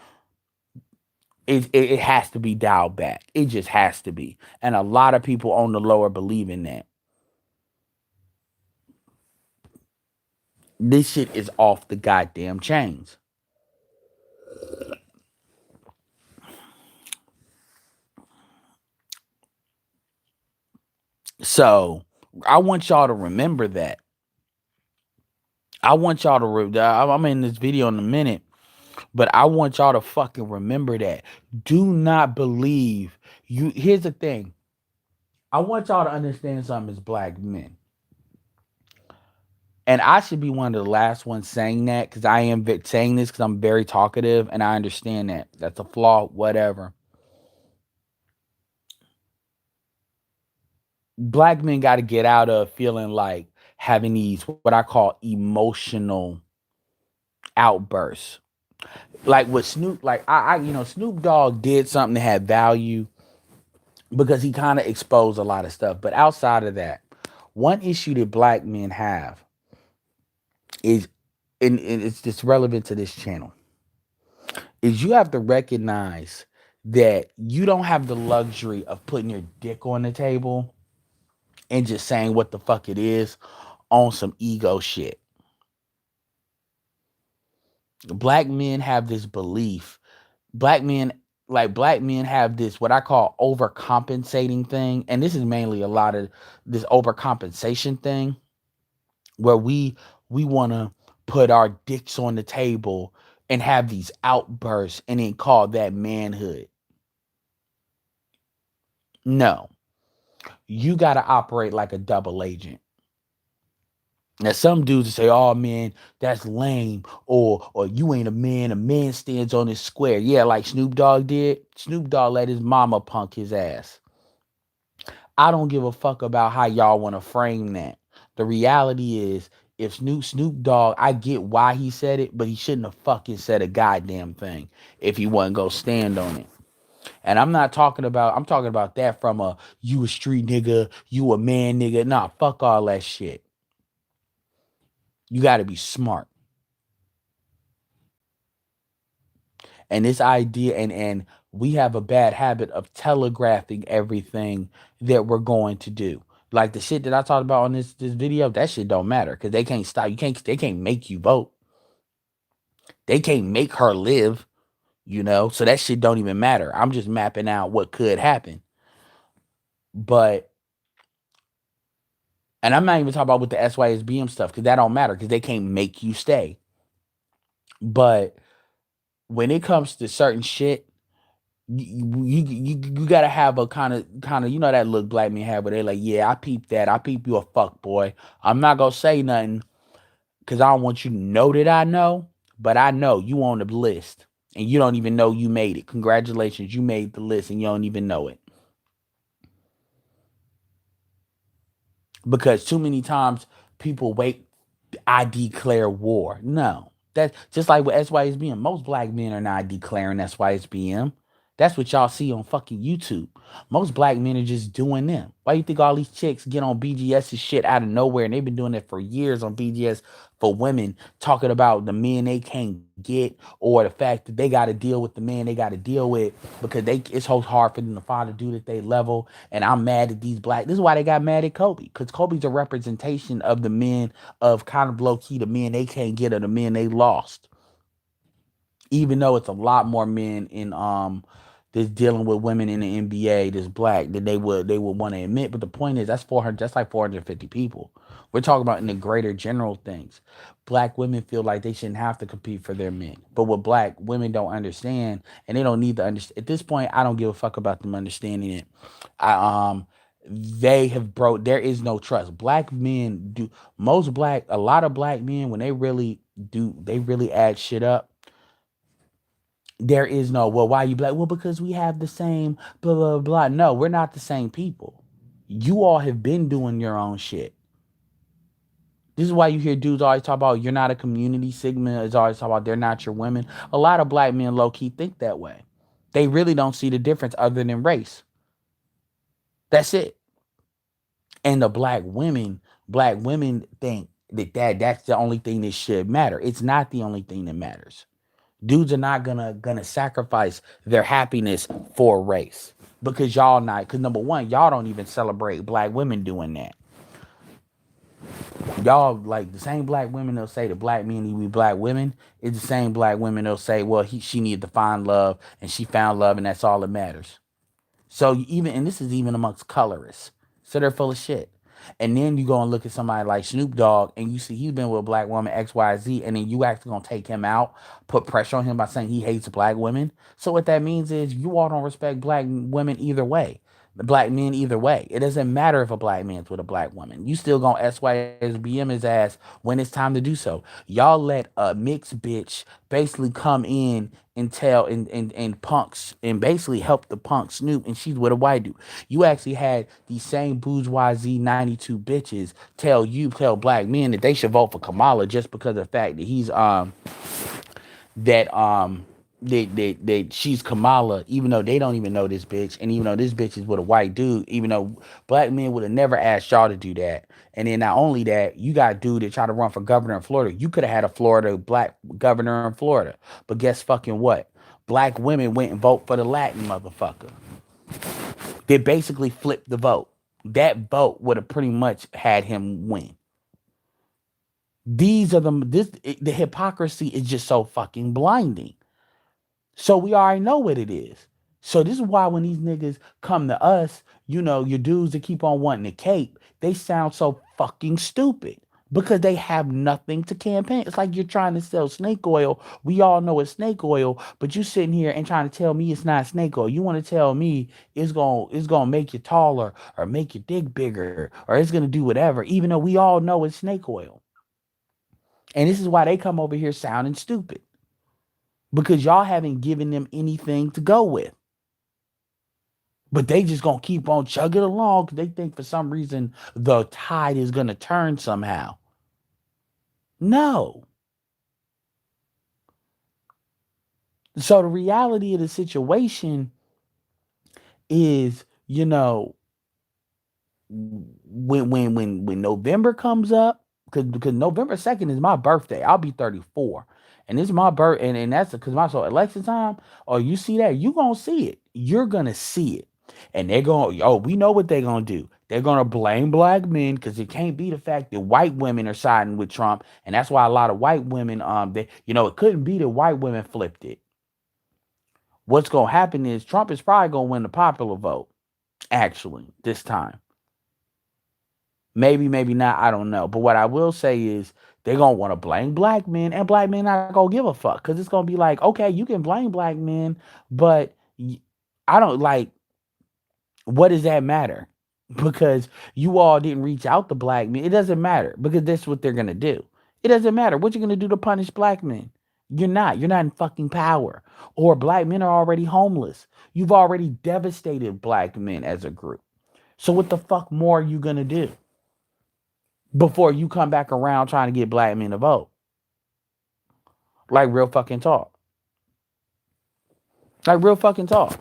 S2: It has to be dialed back. It just has to be. And a lot of people on the lower believe in that. This shit is off the goddamn chains. So I want y'all to remember that. I want y'all to, I'm in this video in a minute, but I want y'all to fucking remember that. Do not believe you. Here's the thing. I want y'all to understand something as black men. And I should be one of the last ones saying that because I am saying this because I'm very talkative and I understand that. That's a flaw, whatever. Black men got to get out of feeling like having these, what I call emotional outbursts. Like with Snoop, like Snoop Dogg did something that had value because he kind of exposed a lot of stuff. But outside of that, one issue that black men have is, and it's just relevant to this channel, is you have to recognize that you don't have the luxury of putting your dick on the table and just saying what the fuck it is on some ego shit. Black men have this belief. Black men have this what I call overcompensating thing, and this is mainly a lot of this overcompensation thing where we want to put our dicks on the table and have these outbursts and then call that manhood. No, you got to operate like a double agent. Now, some dudes say, "Oh man, that's lame," or "You ain't a man. A man stands on his square." Yeah, like Snoop Dogg did. Snoop Dogg let his mama punk his ass. I don't give a fuck about how y'all want to frame that. The reality is, if Snoop Dogg, I get why he said it, but he shouldn't have fucking said a goddamn thing if he wasn't gonna stand on it. And I'm talking about that from a you a street nigga, you a man nigga. Nah, fuck all that shit. You got to be smart. And this idea, and we have a bad habit of telegraphing everything that we're going to do. Like the shit that I talked about on this video, that shit don't matter because they can't stop. They can't make you vote. They can't make her live, so that shit don't even matter. I'm just mapping out what could happen. And I'm not even talking about with the SYSBM stuff because that don't matter because they can't make you stay. But when it comes to certain shit, you gotta have a kind of that look black men have where they like, yeah, I peeped that. I peep you a fuck boy. I'm not gonna say nothing because I don't want you to know that I know, but I know you on the list and you don't even know you made it. Congratulations, you made the list and you don't even know it. Because too many times people wait, I declare war. No. That's just like with SYSBM. Most black men are not declaring SYSBM. That's what y'all see on fucking YouTube. Most black men are just doing them. Why you think all these chicks get on BGS's shit out of nowhere? And they've been doing it for years on BGS for women, talking about the men they can't get or the fact that they got to deal with the man they got to deal with because it's so hard for them to find a dude at they level. And I'm mad at these black. This is why they got mad at Kobe, because Kobe's a representation of the men of kind of low key the men they can't get or the men they lost. Even though it's a lot more men in that's dealing with women in the NBA that's black than they would want to admit. But the point is that's like 450 people. We're talking about in the greater general things. Black women feel like they shouldn't have to compete for their men. But what black women don't understand, and they don't need to understand at this point, I don't give a fuck about them understanding it. They have there is no trust. Black men do a lot of black men when they really add shit up. There is no, well, why are you black? Well, because we have the same blah, blah, blah. No, we're not the same people. You all have been doing your own shit. This is why you hear dudes always talk about you're not a community. Sigma is always talking about they're not your women. A lot of black men low-key think that way. They really don't see the difference other than race. That's it. And the black women think that's the only thing that should matter. It's not the only thing that matters. Dudes are not gonna sacrifice their happiness for race because y'all not. Because number one, y'all don't even celebrate black women doing that. Y'all like the same black women that'll say the black men need to be black women. It's the same black women that'll say, well, she needed to find love and she found love and that's all that matters. So and this is even amongst colorists. So they're full of shit. And then you go and look at somebody like Snoop Dogg and you see he's been with a black woman XYZ, and then you actually gonna take him out, put pressure on him by saying he hates black women. So what that means is you all don't respect black women either way. The black men either way. It doesn't matter if a black man's with a black woman. You still gonna SYSBM his ass when it's time to do so. Y'all let a mixed bitch basically come in and tell and punks and basically help the punk Snoop, and she's with a white dude. You actually had these same bourgeoisie 92 bitches tell black men that they should vote for Kamala just because of the fact that he's that she's Kamala, even though they don't even know this bitch, and even though this bitch is with a white dude, even though black men would have never asked y'all to do that. And then not only that, you got a dude that tried to run for governor in Florida. You could have had a Florida black governor in Florida, but guess fucking what? Black women went and vote for the Latin motherfucker. They basically flipped the vote. That vote would have pretty much had him win. These are the hypocrisy is just so fucking blinding. So we already know what it is. So this is why when these niggas come to us, your dudes that keep on wanting the cape, they sound so fucking stupid because they have nothing to campaign. It's like you're trying to sell snake oil. We all know it's snake oil, but you sitting here and trying to tell me it's not snake oil. You want to tell me it's gonna make you taller or make your dick bigger or it's gonna do whatever, even though we all know it's snake oil. And this is why they come over here sounding stupid. Because y'all haven't given them anything to go with. But they just gonna keep on chugging along because they think for some reason the tide is gonna turn somehow. No. So the reality of the situation is, when November comes up, because November 2nd is my birthday. I'll be 34. And it's my birth, and that's because election time. Oh, you see that? You gonna see it. You're gonna see it. And they're going, we know what they're gonna do. They're gonna blame black men because it can't be the fact that white women are siding with Trump. And that's why a lot of white women, it couldn't be that white women flipped it. What's gonna happen is Trump is probably gonna win the popular vote, actually, this time. Maybe, maybe not. I don't know. But what I will say is they're going to want to blame black men, and black men not going to give a fuck because it's going to be like, okay, you can blame black men, but I don't what does that matter? Because you all didn't reach out to black men. It doesn't matter because that's what they're going to do. It doesn't matter. What you're going to do to punish black men? You're not. You're not in fucking power. Or black men are already homeless. You've already devastated black men as a group. So what the fuck more are you going to do before you come back around trying to get black men to vote? Like real fucking talk. Like real fucking talk.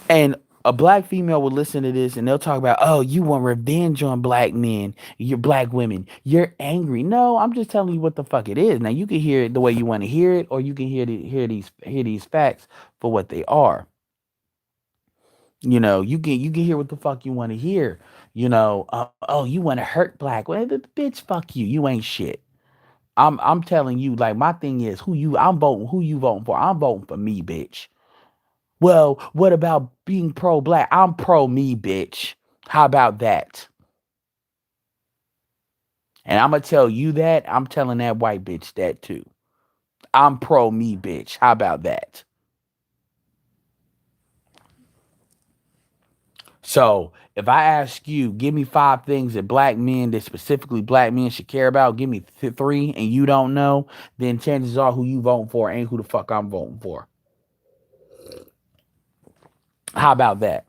S2: And a black female will listen to this and they'll talk about, oh, you want revenge on black men, you're black women, you're angry. No, I'm just telling you what the fuck it is. Now you can hear it the way you want to hear it, or you can hear these facts for what they are. You can hear what the fuck you want to hear. Oh, you want to hurt black? Well, bitch, fuck you. You ain't shit. I'm telling you, like, my thing is who you voting for? I'm voting for me, bitch. Well, what about being pro-black? I'm pro-me, bitch. How about that? And I'm going to tell you that. I'm telling that white bitch that too. I'm pro-me, bitch. How about that? So if I ask you, give me 5 things that specifically black men should care about, give me 3 and you don't know, then chances are who you voting for ain't who the fuck I'm voting for. How about that?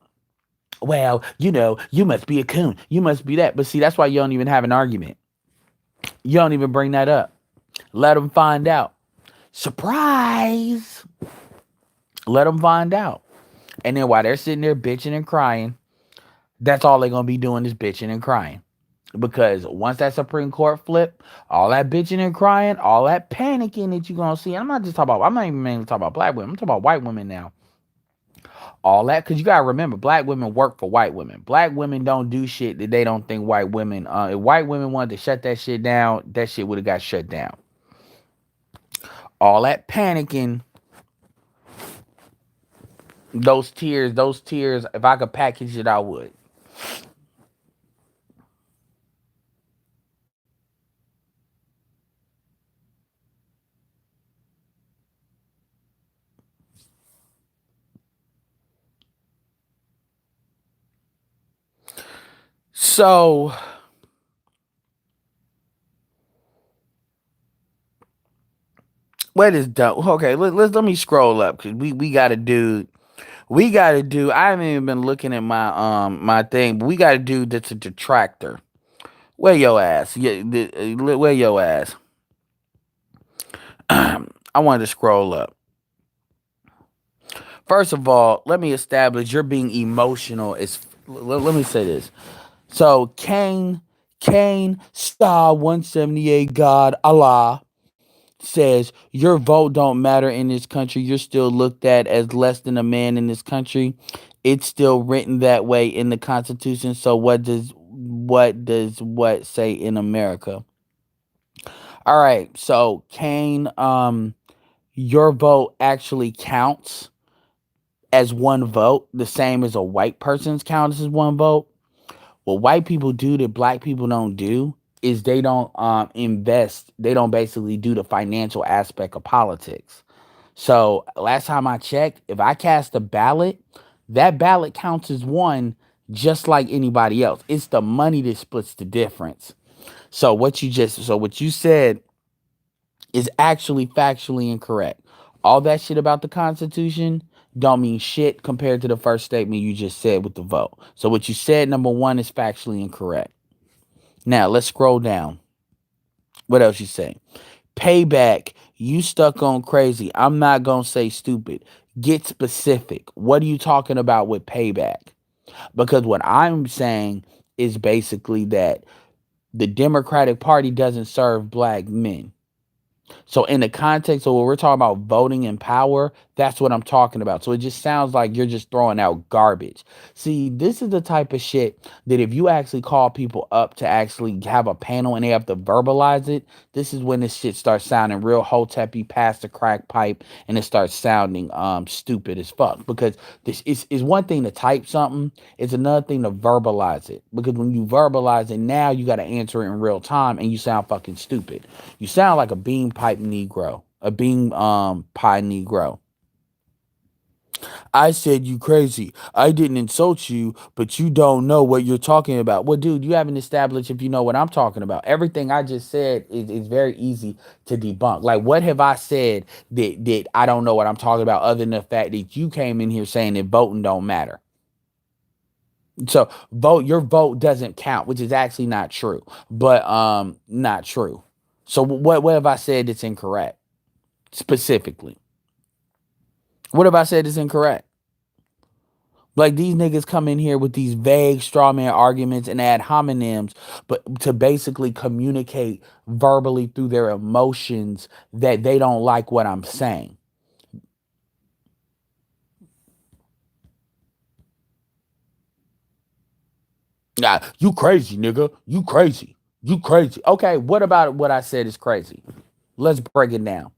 S2: Well, you must be a coon. You must be that. But see, that's why you don't even have an argument. You don't even bring that up. Let them find out. Surprise! Let them find out. And then while they're sitting there bitching and crying, that's all they're going to be doing is bitching and crying. Because once that Supreme Court flip, all that bitching and crying, all that panicking that you're going to see, and I'm not even mainly talking about black women. I'm talking about white women now. All that, because you got to remember, black women work for white women. Black women don't do shit that they don't think white women, if white women wanted to shut that shit down, that shit would have got shut down. All that panicking, those tears, if I could package it, I would. So where is done? Okay, let me scroll up because we gotta do. I haven't even been looking at my my thing, but we gotta do that's a detractor. Where your ass? Yeah, where your ass? I wanted to scroll up. First of all, let me establish you're being emotional. Let me say this. So Kane Star 178 God Allah says your vote don't matter in this country. You're still looked at as less than a man in this country. It's still written that way in the Constitution. So what say in America? All right. So Kane, your vote actually counts as one vote, the same as a white person's counts as one vote. What white people do that black people don't do is they don't invest. They don't basically do the financial aspect of politics. So last time I checked, if I cast a ballot, that ballot counts as one, just like anybody else. It's the money that splits the difference. So what you said is actually factually incorrect. All that shit about the Constitution don't mean shit compared to the first statement you just said with the vote. So what you said, number one, is factually incorrect. Now let's scroll down. What else you say? Payback. You stuck on crazy. I'm not gonna say stupid. Get specific. What are you talking about with payback? Because what I'm saying is basically that the Democratic Party doesn't serve black men. So in the context of what we're talking about voting in power, that's what I'm talking about. So it just sounds like you're just throwing out garbage. See, this is the type of shit that if you actually call people up to actually have a panel and they have to verbalize it, this is when this shit starts sounding real hoteppy past the crack pipe and it starts sounding stupid as fuck. Because this is one thing to type something, it's another thing to verbalize it. Because when you verbalize it, now you got to answer it in real time and you sound fucking stupid. You sound like a bean pipe Negro, a bean pie Negro. I said you crazy. I didn't insult you, but you don't know what you're talking about. Well, dude, you haven't established if you know what I'm talking about. Everything I just said is very easy to debunk. Like, what have I said that I don't know what I'm talking about other than the fact that you came in here saying that voting don't matter? So your vote doesn't count, which is actually not true, but not true. So what have I said that's incorrect specifically? What have I said that's incorrect? Like these niggas come in here with these vague straw man arguments and ad hominems, but to basically communicate verbally through their emotions that they don't like what I'm saying. Nah, you crazy, nigga. You crazy. You crazy. Okay, what about what I said is crazy? Let's break it down.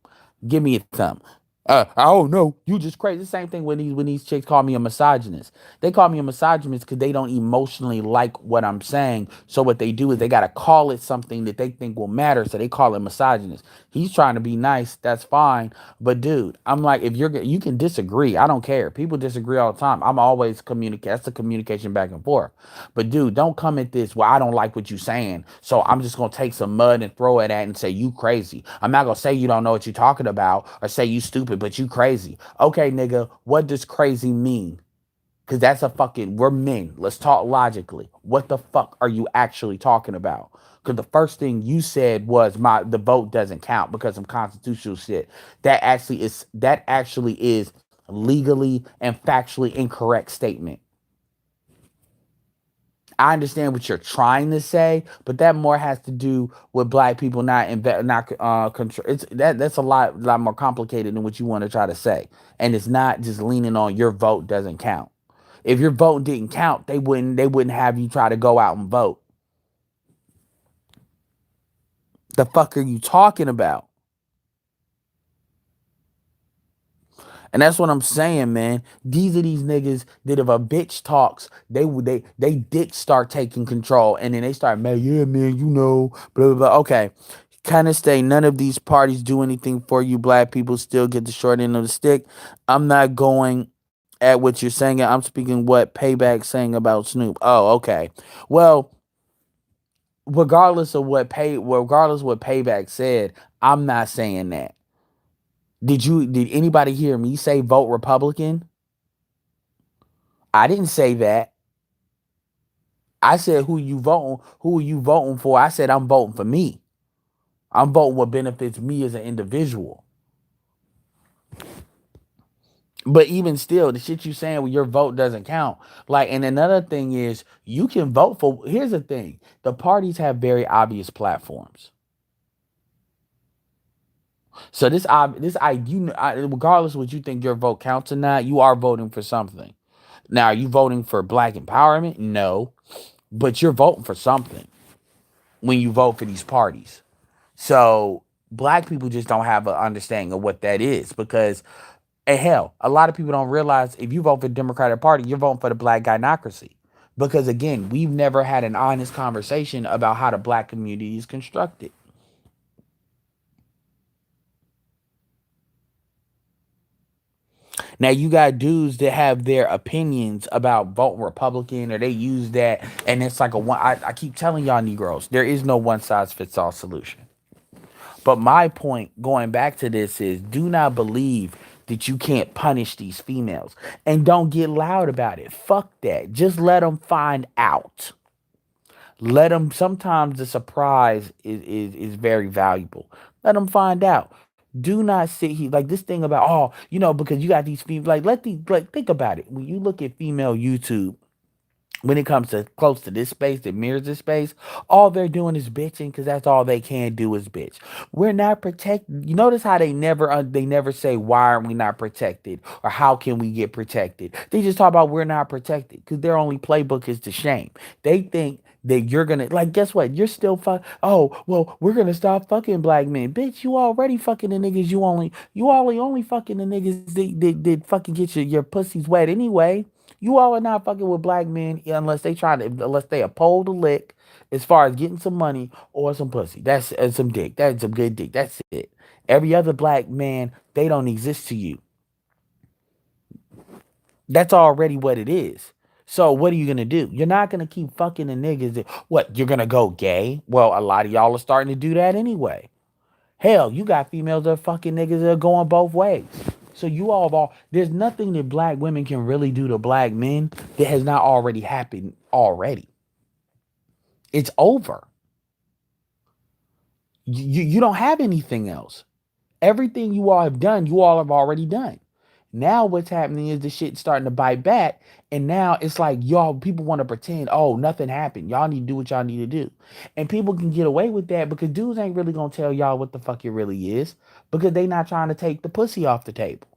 S2: Give me a thumb. I don't know. You just crazy. The same thing when these chicks call me a misogynist. They call me a misogynist because they don't emotionally like what I'm saying. So what they do is they gotta call it something that they think will matter. So they call it misogynist. He's trying to be nice. That's fine. But dude, I'm like, if you can disagree. I don't care. People disagree all the time. I'm always communicate. That's the communication back and forth. But dude, don't come at this. Well, I don't like what you're saying. So I'm just gonna take some mud and throw it at and say you crazy. I'm not gonna say you don't know what you're talking about or say you stupid, but you crazy. Okay, nigga, what does crazy mean? Because that's we're men. Let's talk logically. What the fuck are you actually talking about? Because the first thing you said was the vote doesn't count because some constitutional shit. That actually is legally and factually incorrect statement. I understand what you're trying to say, but that more has to do with black people not control. That's a lot more complicated than what you want to try to say, and it's not just leaning on your vote doesn't count. If your vote didn't count, they wouldn't have you try to go out and vote. The fuck are you talking about? And that's what I'm saying, man. These are these niggas that if a bitch talks, they dick start taking control, and then they start, man, yeah, man, you know, blah blah blah. Okay, kind of stay. None of these parties do anything for you. Black people still get the short end of the stick. I'm not going at what you're saying. I'm speaking what Payback's saying about Snoop. Oh, okay. Well, regardless what Payback said, I'm not saying that. Did anybody hear me say vote Republican? I didn't say that. I said, who you voting? Who are you voting for? I said, I'm voting for me. I'm voting what benefits me as an individual. But even still, the shit you saying where your vote doesn't count. Like, and another thing is, you can vote for. Here's the thing: the parties have very obvious platforms. So regardless of what you think your vote counts or not, you are voting for something. Now, are you voting for black empowerment? No, but you're voting for something when you vote for these parties. So black people just don't have an understanding of what that is because, and hell, a lot of people don't realize if you vote for the Democratic Party, you're voting for the black gynocracy. Because again, we've never had an honest conversation about how the black community is constructed. Now you got dudes that have their opinions about voting Republican, or they use that, and it's like a one. I keep telling y'all Negroes, there is no one size fits all solution. But my point, going back to this, is do not believe that you can't punish these females, and don't get loud about it. Fuck that. Just let them find out. Let them. Sometimes the surprise is very valuable. Let them find out. Do not sit here like this thing about, oh, because you got these females. Like think about it. When you look at female YouTube, when it comes to close to this space that mirrors this space, all they're doing is bitching because that's all they can do is bitch. We're not protected. You notice how they never say why aren't we not protected or how can we get protected. They just talk about we're not protected because their only playbook is to shame. They think that you're gonna like guess what? You're still oh well, we're gonna stop fucking black men. Bitch, you already fucking the niggas you only fucking the niggas that fucking get your pussies wet anyway. You all are not fucking with black men unless they a pole to lick as far as getting some money or some pussy. That's some dick. That's some good dick. That's it. Every other black man, they don't exist to you. That's already what it is. So what are you gonna do? You're not gonna keep fucking the niggas. What, you're gonna go gay? Well, a lot of y'all are starting to do that anyway. Hell, you got females that are fucking niggas that are going both ways. So there's nothing that black women can really do to black men that has not already happened already. It's over. You don't have anything else. Everything you all have done, you all have already done. Now what's happening is the shit starting to bite back. And now it's like people want to pretend, oh, nothing happened. Y'all need to do what y'all need to do. And people can get away with that because dudes ain't really gonna tell y'all what the fuck it really is because they not trying to take the pussy off the table.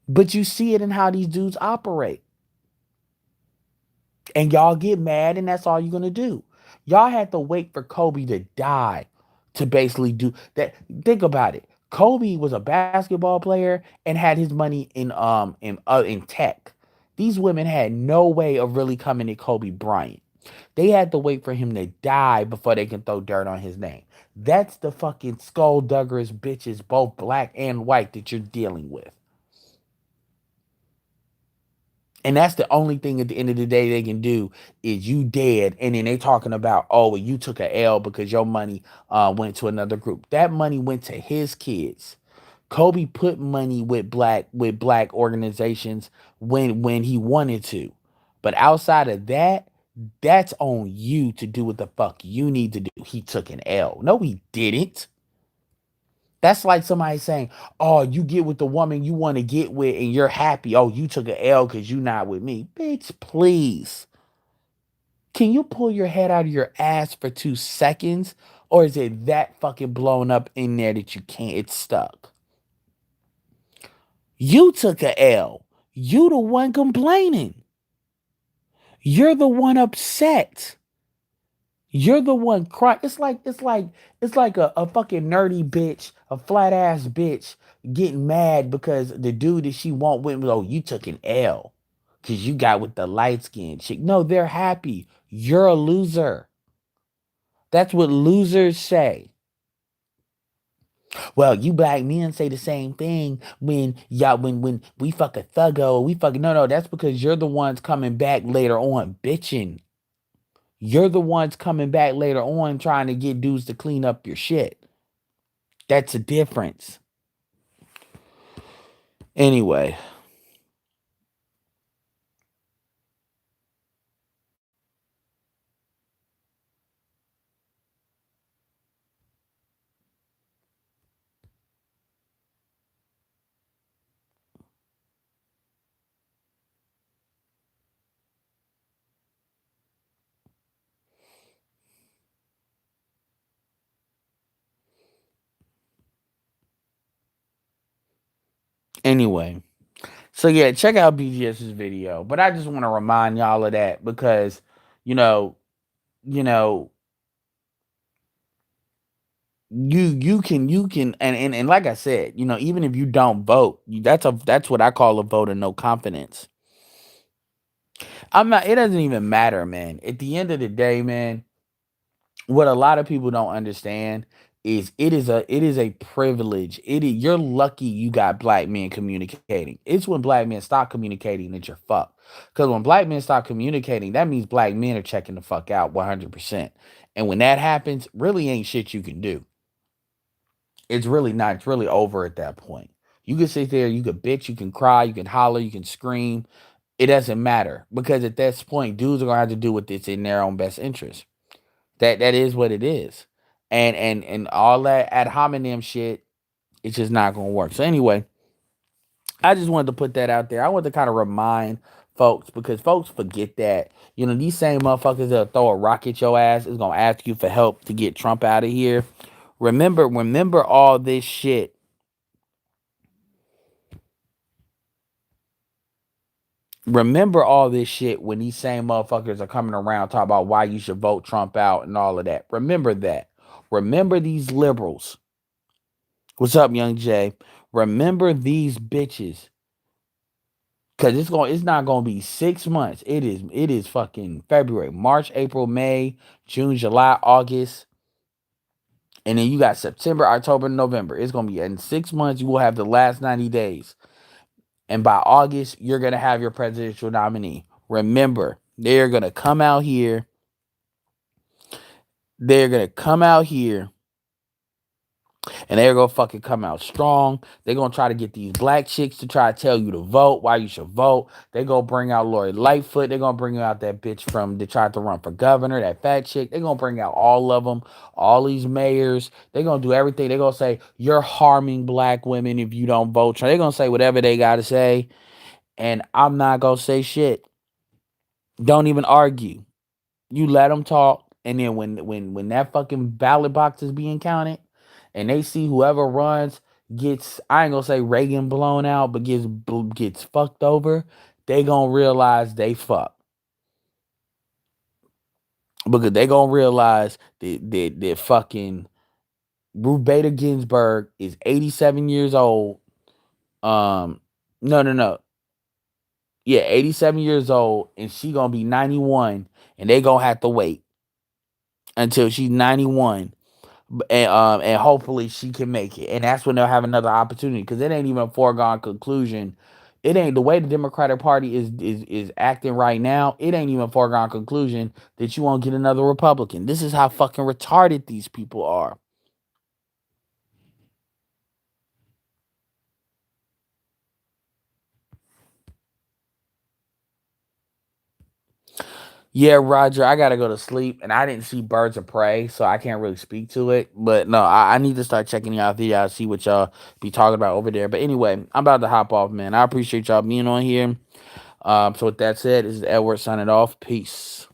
S2: But you see it in how these dudes operate. And y'all get mad, and that's all you're gonna do. Y'all had to wait for Kobe to die to basically do that. Think about it. Kobe was a basketball player and had his money in tech. These women had no way of really coming at Kobe Bryant. They had to wait for him to die before they can throw dirt on his name. That's the fucking skullduggerous bitches, both black and white, that you're dealing with. And that's the only thing at the end of the day they can do is you dead. And then they talking about, oh, well, you took a L because your money went to another group. That money went to his kids. Kobe put money with black organizations when he wanted to. But outside of that, that's on you to do what the fuck you need to do. He took an L. No, he didn't. That's like somebody saying, oh, you get with the woman you want to get with and you're happy. Oh, you took an L because you're not with me. Bitch, please. Can you pull your head out of your ass for 2 seconds? Or is it that fucking blown up in there that you can't? It's stuck. You took an L. You the one complaining. You're the one upset. You're the one crying. It's like a fucking nerdy bitch, a flat ass bitch getting mad because the dude that she want with, oh, you took an L because you got with the light skinned chick. No, they're happy. You're a loser. That's what losers say. Well, you black men say the same thing when we fuck a thuggo, we fucking no, that's because you're the ones coming back later on bitching. You're the ones coming back later on trying to get dudes to clean up your shit. That's a difference. Anyway. Anyway, so yeah, check out BGS's video. But I just want to remind y'all of that because, you know, you know, you can and like I said, even if you don't vote, that's what I call a vote of no confidence. I'm not. It doesn't even matter, man. At the end of the day, man, what a lot of people don't understand is it is a privilege. You're lucky you got black men communicating. It's when black men stop communicating that you're fucked. Because when black men stop communicating, that means black men are checking the fuck out 100%. And when that happens, really ain't shit you can do. It's really not. It's really over at that point. You can sit there, you can bitch, you can cry, you can holler, you can scream. It doesn't matter because at this point, dudes are gonna have to do what it's in their own best interest. That is what it is, and all that ad hominem shit, it's just not gonna work. So anyway, I just wanted to put that out there. I wanted to kind of remind folks because folks forget that these same motherfuckers that throw a rock at your ass is gonna ask you for help to get Trump out of here. Remember all this shit. Remember all this shit when these same motherfuckers are coming around talking about why you should vote Trump out and all of that. Remember that. Remember these liberals. What's up, Young Jay? Remember these bitches. Cause it's not gonna be 6 months. It is fucking February, March, April, May, June, July, August. And then you got September, October, November. It's gonna be in 6 months, you will have the last 90 days. And by August, you're going to have your presidential nominee. Remember, they're going to come out here. They're going to come out here. And they're going to fucking come out strong. They're going to try to get these black chicks to try to tell you to vote, why you should vote. They're going to bring out Lori Lightfoot. They're going to bring out that bitch that tried to run for governor, that fat chick. They're going to bring out all of them, all these mayors. They're going to do everything. They're going to say, you're harming black women if you don't vote. They're going to say whatever they got to say. And I'm not going to say shit. Don't even argue. You let them talk, and then when that fucking ballot box is being counted, and they see whoever runs gets, I ain't gonna say Reagan blown out, but gets fucked over, they gonna realize they fucked. Because they gonna realize that fucking Ruth Bader Ginsburg is 87 years old. No. Yeah, 87 years old, and she gonna be 91, and they gonna have to wait until she's 91, and hopefully she can make it, and that's when they'll have another opportunity because it ain't even a foregone conclusion. It ain't the way the Democratic Party is acting right now. It ain't even a foregone conclusion that you won't get another Republican. This is how fucking retarded these people are. Yeah, Roger, I gotta go to sleep, and I didn't see Birds of Prey, so I can't really speak to it. But no, I need to start checking y'all videos, see what y'all be talking about over there. But anyway, I'm about to hop off, man. I appreciate y'all being on here. So with that said, this is Edward signing off. Peace.